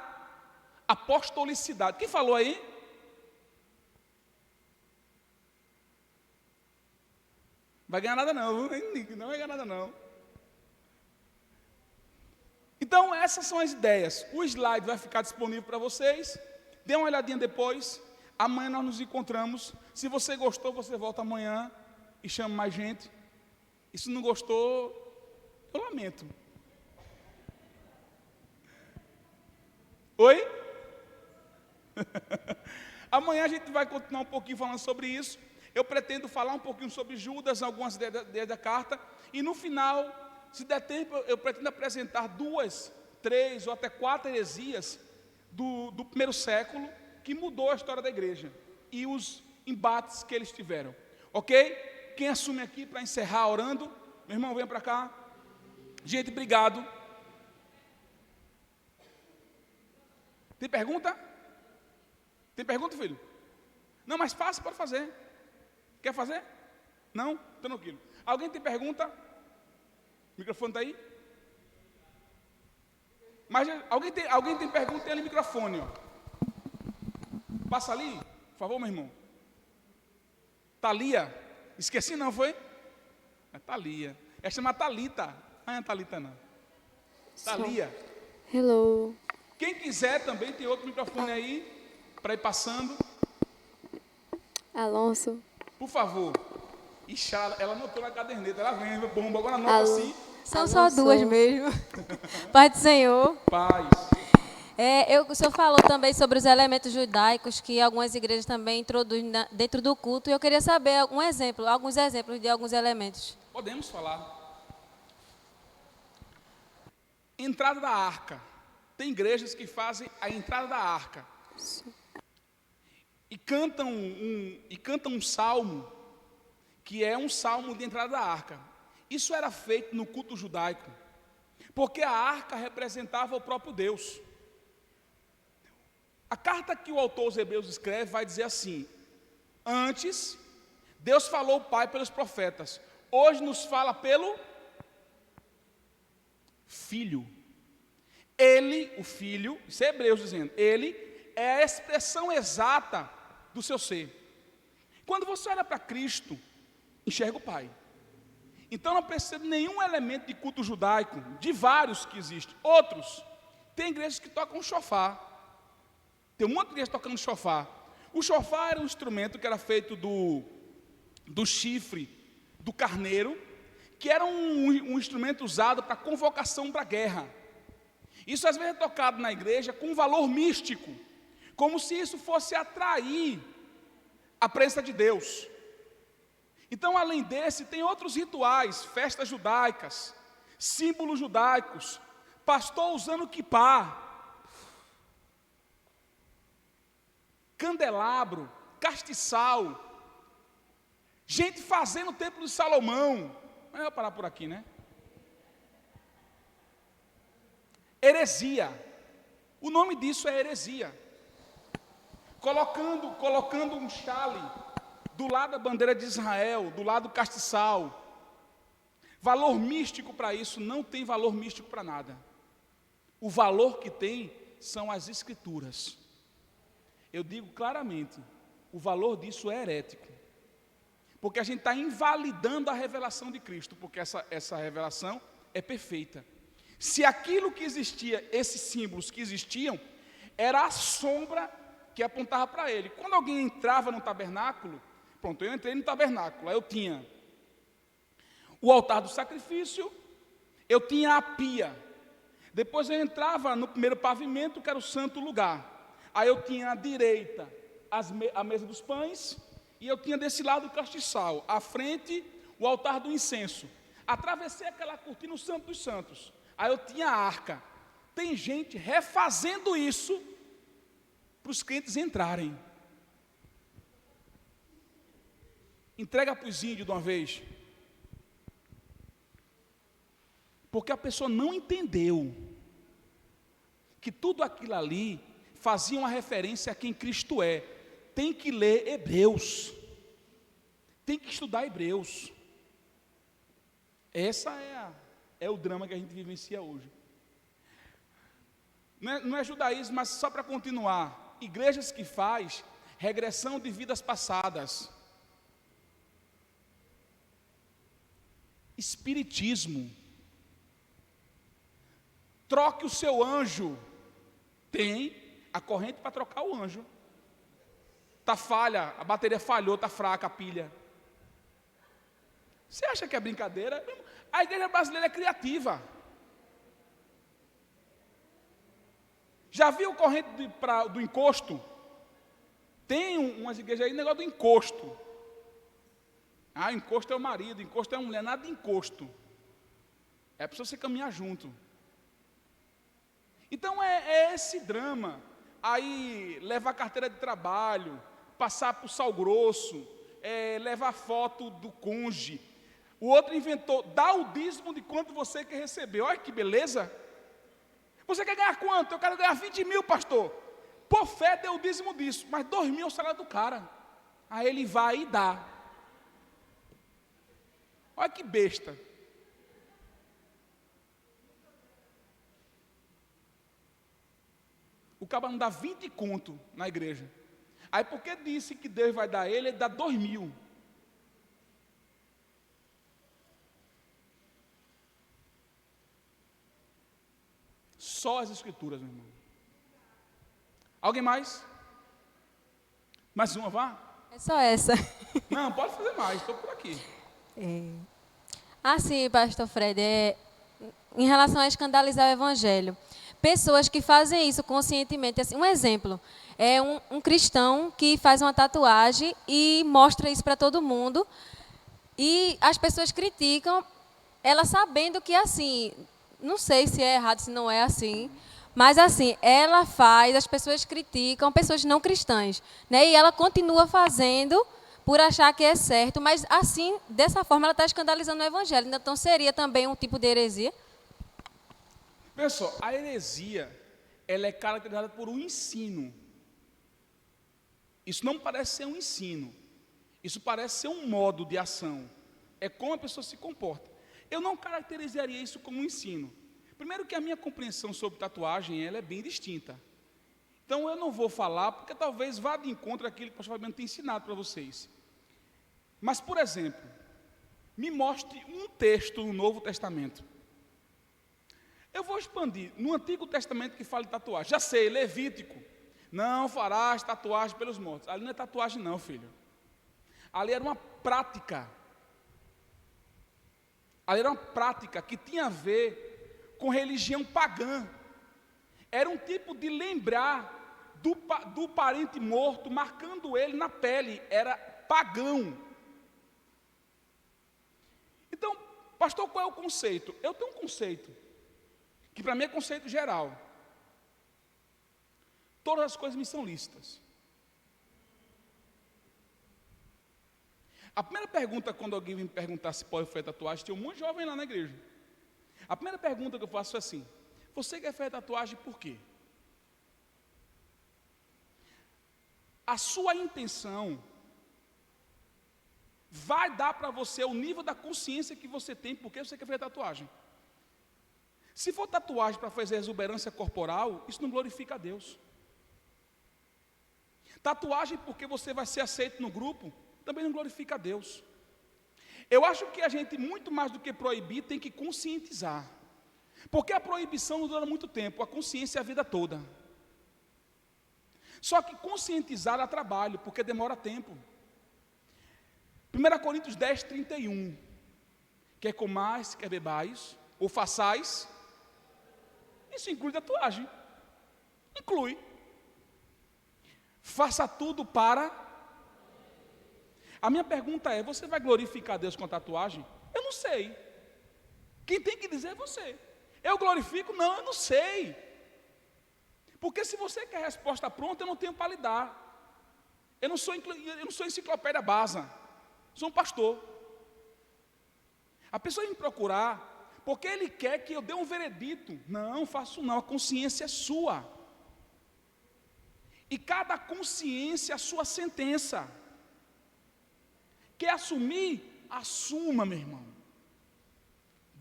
apostolicidade. Quem falou aí? Vai ganhar nada não, não vai ganhar nada não. Então, essas são as ideias. O slide vai ficar disponível para vocês. Dê uma olhadinha depois. Amanhã nós nos encontramos. Se você gostou, você volta amanhã e chama mais gente. E se não gostou, eu lamento. Oi? Amanhã a gente vai continuar um pouquinho falando sobre isso. Eu pretendo falar um pouquinho sobre Judas, algumas ideias da carta. E no final, se der tempo, eu pretendo apresentar 2, 3 ou até 4 heresias do primeiro século, que mudou a história da igreja e os embates que eles tiveram. Ok? Quem assume aqui para encerrar orando? Meu irmão, venha para cá. Gente, obrigado. Tem pergunta? Tem pergunta, filho? Não, mas faça, pode fazer. Quer fazer? Não? Tranquilo. Alguém tem pergunta? O microfone está aí? Mas alguém tem pergunta? Tem ali o microfone, ó. Passa ali, por favor, meu irmão. Thalia. Esqueci não, foi? É Thalia. É chamar Thalita. Não é Thalita não. Thalia. Hello. Quem quiser também tem outro microfone aí, para ir passando. Alonso. Por favor. Ixi, ela anotou na caderneta, ela vem, bomba, agora anota assim. São só 2 mesmo. Pai do Senhor. Paz. O senhor falou também sobre os elementos judaicos que algumas igrejas também introduzem dentro do culto. E eu queria saber alguns exemplos de alguns elementos. Podemos falar. Entrada da arca. Tem igrejas que fazem a entrada da arca. E cantam um salmo, que é um salmo de entrada da arca. Isso era feito no culto judaico, porque a arca representava o próprio Deus. A carta que o autor aos Hebreus escreve vai dizer assim: antes, Deus falou ao Pai pelos profetas, hoje nos fala pelo Filho. Ele, o Filho, isso é Hebreus dizendo, ele é a expressão exata do seu ser. Quando você olha para Cristo, enxerga o Pai. Então não percebe nenhum elemento de culto judaico, de vários que existem. Outros, tem igrejas que tocam chofar. Tem um monte de igrejas tocando chofar. O chofar era um instrumento que era feito do chifre do carneiro, que era um instrumento usado para convocação para a guerra. Isso às vezes é tocado na igreja com um valor místico, como se isso fosse atrair a presença de Deus. Então, além desse, tem outros rituais, festas judaicas, símbolos judaicos, pastor usando quipá, candelabro, castiçal, gente fazendo o templo de Salomão. Eu vou parar por aqui, né? Heresia. O nome disso é heresia. colocando um chale do lado da bandeira de Israel, do lado do castiçal. Valor místico para isso, não tem valor místico para nada. O valor que tem são as escrituras. Eu digo claramente, o valor disso é herético. Porque a gente está invalidando a revelação de Cristo, porque essa revelação é perfeita. Se aquilo que existia, esses símbolos que existiam, era a sombra que apontava para ele. Quando alguém entrava no tabernáculo, pronto, eu entrei no tabernáculo, aí eu tinha o altar do sacrifício, eu tinha a pia. Depois eu entrava no primeiro pavimento, que era o santo lugar. Aí eu tinha à direita a mesa dos pães, e eu tinha desse lado o castiçal, à frente o altar do incenso. Atravessei aquela cortina, o santo dos santos. Aí eu tinha a arca. Tem gente refazendo isso para os crentes entrarem. Entrega para os índios de uma vez. Porque a pessoa não entendeu que tudo aquilo ali fazia uma referência a quem Cristo é. Tem que ler Hebreus. Tem que estudar Hebreus. Essa é o drama que a gente vivencia hoje. Não é judaísmo, mas só para continuar. Igrejas que faz regressão de vidas passadas. Espiritismo. Troque o seu anjo. Tem a corrente para trocar o anjo. Está falha, a bateria falhou, está fraca a pilha. Você acha que é brincadeira? A igreja brasileira é criativa. Já viu corrente do encosto? Tem umas igrejas aí, negócio do encosto. Ah, encosto é o marido, encosto é a mulher, nada de encosto. É para você caminhar junto. Então é esse drama. Aí levar carteira de trabalho, passar por sal grosso, levar foto do cônjuge. O outro inventou, dá o dízimo de quanto você quer receber. Olha que beleza. Você quer ganhar quanto? Eu quero ganhar 20 mil, pastor. Por fé, deu o dízimo disso, mas 2 mil é o salário do cara. Aí ele vai e dá. Olha que besta. O cara não dá 20 conto na igreja. Aí porque disse que Deus vai dar ele dá 2 mil. Só as escrituras, meu irmão. Alguém mais? Mais uma, vá? É só essa. Não, pode fazer mais, estou por aqui. Sim, pastor Fred, em relação a escandalizar o evangelho. Pessoas que fazem isso conscientemente, assim, um exemplo, é um cristão que faz uma tatuagem e mostra isso para todo mundo, e as pessoas criticam, ela sabendo que assim, não sei se é errado, se não é assim, mas assim, ela faz, as pessoas criticam, pessoas não cristãs, né? E ela continua fazendo por achar que é certo, mas assim, dessa forma, ela está escandalizando o evangelho. Então, seria também um tipo de heresia? Pessoal, a heresia, ela é caracterizada por um ensino. Isso não parece ser um ensino. Isso parece ser um modo de ação. É como a pessoa se comporta. Eu não caracterizaria isso como um ensino. Primeiro que a minha compreensão sobre tatuagem, ela é bem distinta. Então, eu não vou falar, porque talvez vá de encontro àquilo que o pastor Fabiano tem ensinado para vocês. Mas, por exemplo, me mostre um texto no Novo Testamento. Eu vou expandir. No Antigo Testamento que fala de tatuagem. Já sei, Levítico. Não farás tatuagem pelos mortos. Ali não é tatuagem não, filho. Ali era uma prática. Ali era uma prática que tinha a ver com religião pagã. Era um tipo de lembrar do parente morto, marcando ele na pele. Era pagão. Então, pastor, qual é o conceito? Eu tenho um conceito, que para mim é conceito geral. Todas as coisas me são lícitas. A primeira pergunta, quando alguém me perguntar se pode fazer tatuagem, tem um monte de jovem lá na igreja. A primeira pergunta que eu faço é assim: você quer fazer tatuagem por quê? a sua intenção vai dar para você o nível da consciência que você tem, porque você quer fazer tatuagem. Se for tatuagem para fazer exuberância corporal, isso não glorifica a Deus. Tatuagem porque você vai ser aceito no grupo, também não glorifica a Deus. Eu acho que a gente, muito mais do que proibir, tem que conscientizar. Porque a proibição não dura muito tempo, a consciência é a vida toda. Só que conscientizar dá trabalho, porque demora tempo. 1 Coríntios 10, 31. Quer comais, quer bebais, ou façais. Isso inclui tatuagem. Inclui. Faça tudo para... A minha pergunta é, você vai glorificar Deus com a tatuagem? Eu não sei. Quem tem que dizer é você. Eu glorifico? Não, eu não sei. Porque se você quer a resposta pronta, eu não tenho para lhe dar. Eu não sou enciclopédia basa. Sou um pastor. A pessoa vem me procurar porque ele quer que eu dê um veredito. Não, faço não, a consciência é sua. E cada consciência é a sua sentença. Quer assumir? Assuma, meu irmão.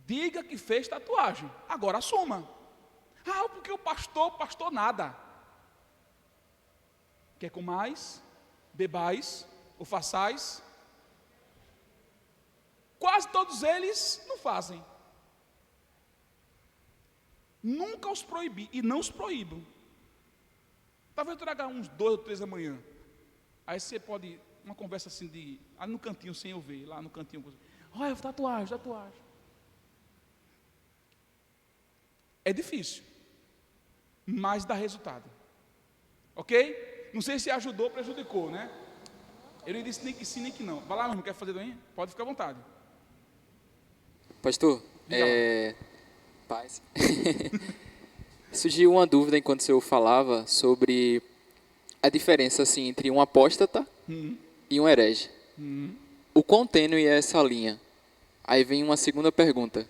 Diga que fez tatuagem, agora assuma. Ah, porque o pastor nada. Quer comais, bebais, ou façais? Quase todos eles não fazem. Nunca os proibi, e não os proíbo. Talvez eu traga uns 2 ou 3 amanhã. Aí você pode, uma conversa assim ali no cantinho, sem eu ver, lá no cantinho. Olha, tatuagem. É difícil, mas dá resultado. Ok? Não sei se ajudou ou prejudicou, né? Eu nem disse nem que sim, nem que não. Vai lá, não quer fazer doença? Pode ficar à vontade. Pastor, paz. Surgiu uma dúvida enquanto o senhor falava sobre a diferença assim, entre um apóstata e um herege. O quão tênue é essa linha? Aí vem uma segunda pergunta.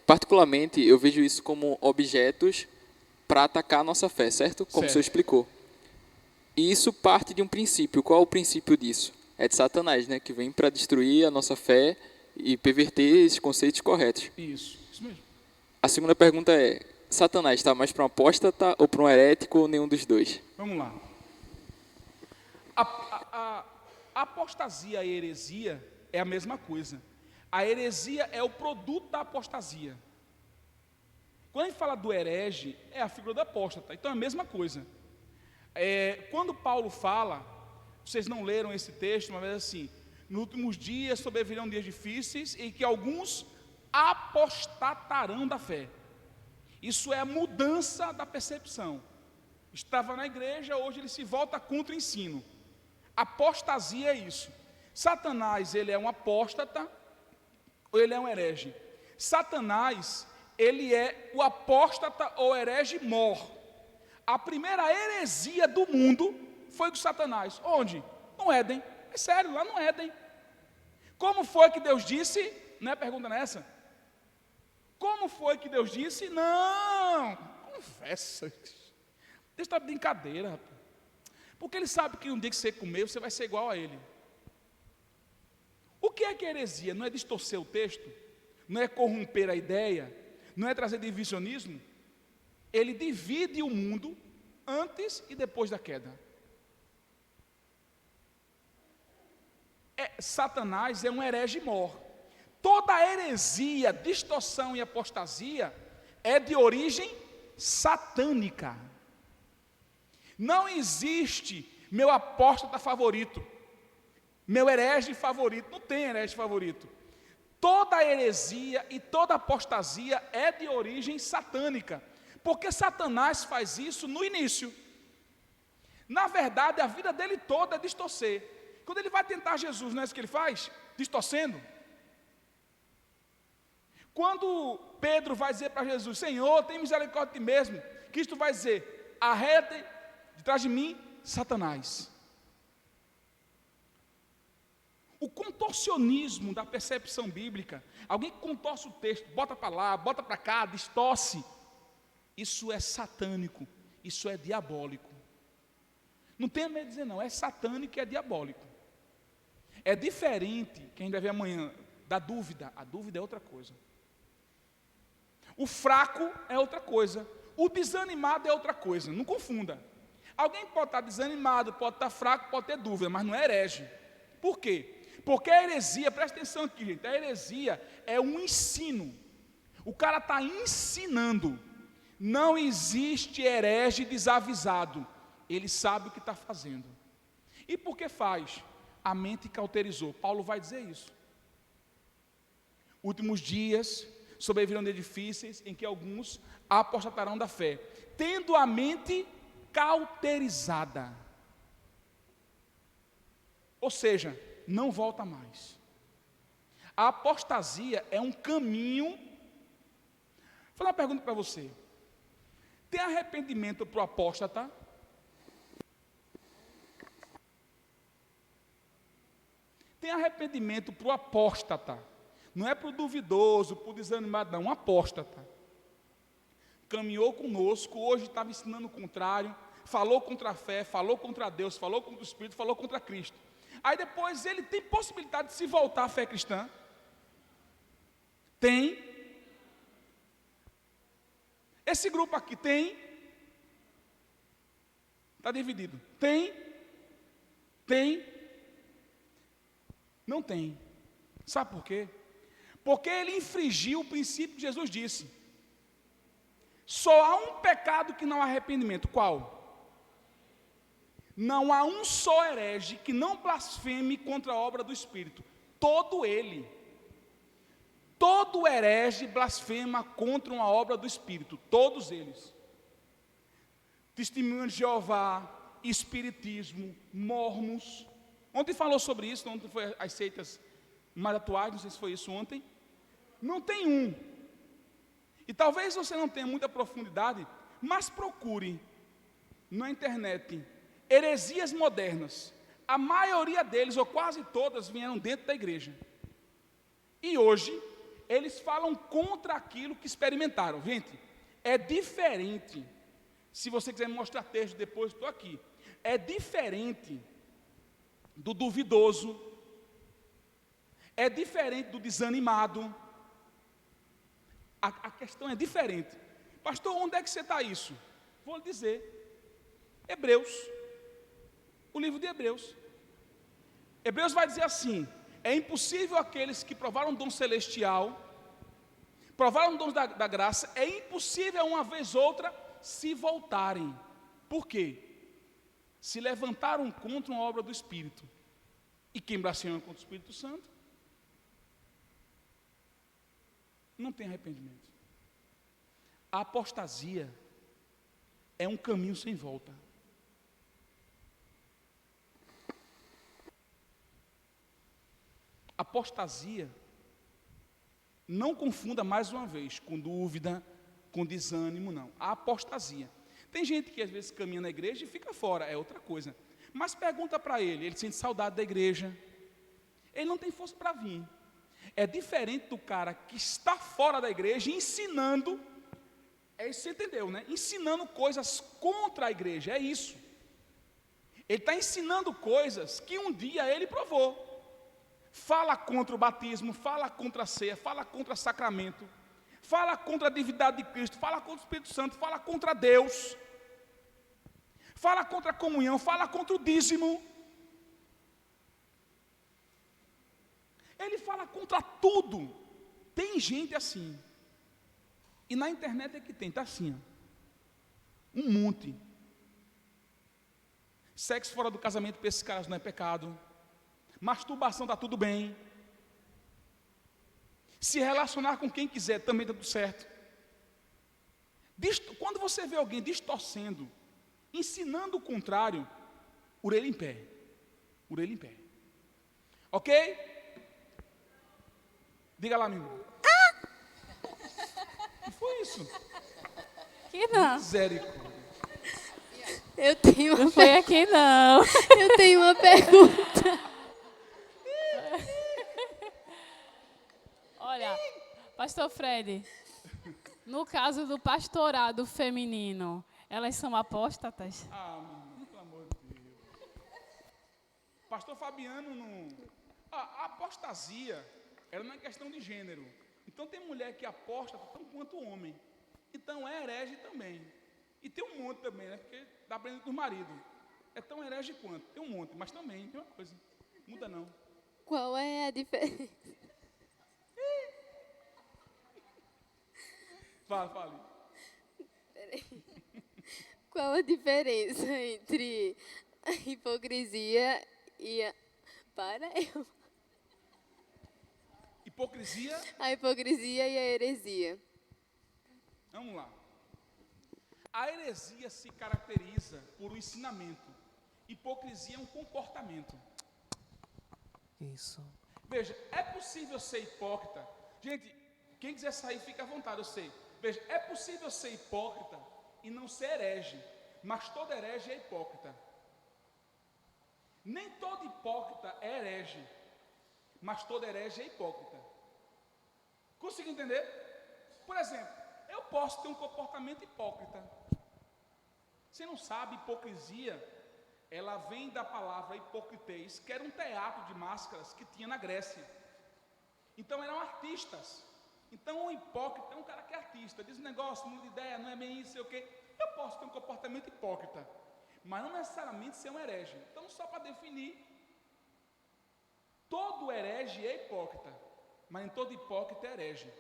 Particularmente, eu vejo isso como objetos para atacar a nossa fé, certo? Como o senhor explicou. E isso parte de um princípio. Qual é o princípio disso? É de Satanás, né? Que vem para destruir a nossa fé e perverter esses conceitos corretos. Isso mesmo. A segunda pergunta é, Satanás está mais para um apóstata ou para um herético ou nenhum dos dois? Vamos lá. A apostasia e a heresia é a mesma coisa. A heresia é o produto da apostasia. Quando a gente fala do herege, é a figura do apóstata. Então é a mesma coisa. Quando Paulo fala, vocês não leram esse texto, mas assim, nos últimos dias sobrevirão dias difíceis e que alguns apostatarão da fé. Isso é a mudança da percepção. Estava na igreja, hoje ele se volta contra o ensino. Apostasia é isso. Satanás, ele é um apóstata ou ele é um herege? Satanás, ele é o apóstata ou herege mor. A primeira heresia do mundo foi com Satanás. Onde? No Éden. É sério, lá no Éden. Como foi que Deus disse? Não é pergunta nessa? Como foi que Deus disse? Não, conversa. Deixa da brincadeira, rapaz. Porque ele sabe que um dia que você comer, você vai ser igual a ele. O que é heresia? Não é distorcer o texto? Não é corromper a ideia? Não é trazer divisionismo? Ele divide o mundo antes e depois da queda. Satanás é um herege mor. Toda heresia, distorção e apostasia é de origem satânica. Não existe meu apóstata favorito, meu herege favorito. Não tem herege favorito. Toda heresia e toda apostasia é de origem satânica, porque Satanás faz isso no início. Na verdade, a vida dele toda é distorcer. Quando ele vai tentar Jesus, não é isso que ele faz? Distorcendo. Quando Pedro vai dizer para Jesus, Senhor, tem misericórdia de ti mesmo, Cristo vai dizer, arreda de trás de mim, Satanás. O contorcionismo da percepção bíblica, alguém que contorce o texto, bota para lá, bota para cá, distorce, isso é satânico, isso é diabólico. Não tenha medo de dizer não, é satânico e é diabólico. É diferente, que a gente vai ver amanhã, da dúvida. A dúvida é outra coisa. O fraco é outra coisa. O desanimado é outra coisa. Não confunda. Alguém pode estar desanimado, pode estar fraco, pode ter dúvida, mas não é herege. Por quê? Porque a heresia, presta atenção aqui, gente, a heresia é um ensino. O cara está ensinando. Não existe herege desavisado. Ele sabe o que está fazendo. E por que faz? A mente cauterizou. Paulo vai dizer isso. Últimos dias sobrevirão dias difíceis em que alguns apostatarão da fé, tendo a mente cauterizada. Ou seja, não volta mais. A apostasia é um caminho. Vou fazer uma pergunta para você. Tem arrependimento para o apóstata? Tem arrependimento para o apóstata. Não é para o duvidoso, para o desanimado, não. Um apóstata. Caminhou conosco, hoje estava ensinando o contrário, falou contra a fé, falou contra Deus, falou contra o Espírito, falou contra Cristo. Aí depois ele tem possibilidade de se voltar à fé cristã? Tem. Esse grupo aqui tem? Está dividido. Tem? Tem? Não tem. Sabe por quê? Porque ele infringiu o princípio que Jesus disse. Só há um pecado que não há arrependimento. Qual? Não há um só herege que não blasfeme contra a obra do Espírito. Todo herege blasfema contra uma obra do Espírito. Todos eles. Testemunho de Jeová, Espiritismo, Mormons. Ontem falou sobre isso, ontem foi as seitas mais atuais, não sei se foi isso ontem. Não tem um. E talvez você não tenha muita profundidade, mas procure na internet heresias modernas. A maioria deles, ou quase todas, vieram dentro da igreja. E hoje, eles falam contra aquilo que experimentaram. Gente, é diferente. Se você quiser me mostrar texto depois, estou aqui. É diferente do duvidoso. É diferente do desanimado. A questão é diferente. Pastor, onde é que você está isso? Vou lhe dizer. Hebreus. O livro de Hebreus. Hebreus vai dizer assim: é impossível aqueles que provaram o dom celestial, provaram o dom da graça, é impossível uma vez ou outra se voltarem. Por quê? Se levantaram contra uma obra do Espírito. E quem blasfema contra o Espírito Santo não tem arrependimento. A apostasia é um caminho sem volta. Apostasia, não confunda mais uma vez com dúvida, com desânimo, não. A apostasia. Tem gente que às vezes caminha na igreja e fica fora, é outra coisa. Mas pergunta para ele sente saudade da igreja. Ele não tem força para vir. É diferente do cara que está fora da igreja ensinando, é isso que você entendeu, né? Ensinando coisas contra a igreja, é isso. Ele está ensinando coisas que um dia ele provou. Fala contra o batismo, fala contra a ceia, fala contra o sacramento, fala contra a divindade de Cristo, fala contra o Espírito Santo, fala contra Deus, fala contra a comunhão, fala contra o dízimo. Ele fala contra tudo. Tem gente assim. E na internet é que tem, está assim, ó. Um monte. Sexo fora do casamento para esses caras não é pecado. Masturbação está tudo bem. Se relacionar com quem quiser também está tudo certo. Quando você vê alguém distorcendo, ensinando o contrário, orelha em pé. Orelha em pé. Ok? Diga lá, menino. O que foi isso? Aqui não. Misericórdia. Eu tenho uma Não foi aqui, não. Eu tenho uma pergunta. Olha, pastor Fred, no caso do pastorado feminino, elas são apóstatas? Ah, menino, pelo amor de Deus. Pastor Fabiano não. A apostasia era uma questão de gênero. Então tem mulher que aposta tanto quanto homem. Então é herege também. E tem um monte também, né? Porque dá aprendendo com o marido. É tão herege quanto. Tem um monte, mas também tem uma coisa. Muda não. Qual é a diferença? Fale. Qual a diferença entre a hipocrisia e a... Hipocrisia. A hipocrisia e a heresia. Vamos lá. A heresia se caracteriza por um ensinamento. Hipocrisia é um comportamento. Isso. Veja, é possível ser hipócrita. Gente, quem quiser sair, fica à vontade, eu sei. Veja, é possível ser hipócrita e não ser herege. Mas todo herege é hipócrita. Nem todo hipócrita é herege. Mas todo herege é hipócrita. Consegue entender? Por exemplo, eu posso ter um comportamento hipócrita. Você não sabe, hipocrisia, ela vem da palavra hipocritês, que era um teatro de máscaras que tinha na Grécia. Então eram artistas. Então o hipócrita é um cara que é artista, diz um negócio, muda de ideia, não é bem isso, sei o quê. Eu posso ter um comportamento hipócrita, mas não necessariamente ser um herege. Então, só para definir, todo herege é hipócrita, mas nem todo hipócrita é herege.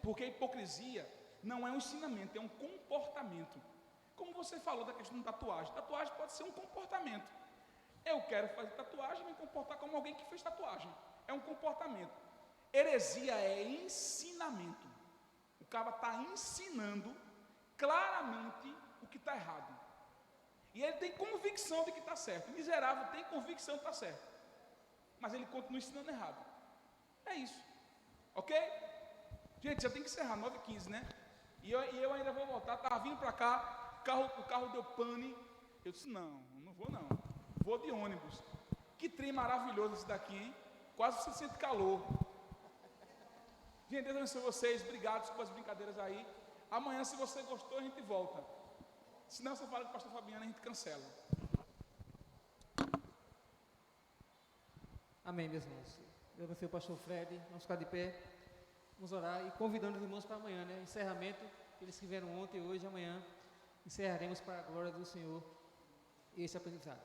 Porque a hipocrisia não é um ensinamento, é um comportamento. Como você falou da questão da tatuagem. Tatuagem pode ser um comportamento. Eu quero fazer tatuagem e me comportar como alguém que fez tatuagem. É um comportamento. Heresia é ensinamento. O cara está ensinando claramente o que está errado. E ele tem convicção de que está certo. O miserável tem convicção de que está certo. Mas ele continua ensinando errado. É isso. Ok? Gente, já tem que encerrar, 9h15, né? E eu ainda vou voltar. Estava vindo para cá, o carro deu pane. Eu disse, não vou não. Vou de ônibus. Que trem maravilhoso esse daqui, hein? Quase você sente calor. Gente, Deus abençoe vocês. Obrigado por as brincadeiras aí. Amanhã, se você gostou, a gente volta. Se não, você fala com o pastor Fabiano, a gente cancela. Amém, meus irmãos. Deus abençoe o pastor Fred. Vamos ficar de pé. Vamos orar e convidando os irmãos para amanhã, né? Encerramento, aqueles que vieram ontem, hoje e amanhã. Encerraremos para a glória do Senhor esse aprendizado.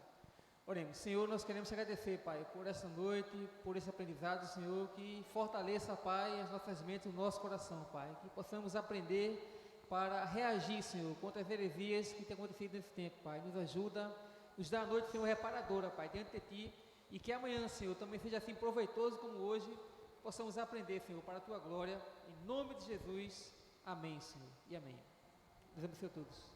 Oremos. Senhor, nós queremos te agradecer, Pai, por essa noite, por esse aprendizado, Senhor, que fortaleça, Pai, as nossas mentes, o nosso coração, Pai, que possamos aprender para reagir, Senhor, contra as heresias que têm acontecido nesse tempo, Pai. Nos ajuda, nos dá a noite, Senhor, reparadora, Pai, diante de Ti, e que amanhã, Senhor, também seja assim proveitoso como hoje, possamos aprender, Senhor, para a Tua glória, em nome de Jesus. Amém, Senhor, e amém. Deus abençoe a todos.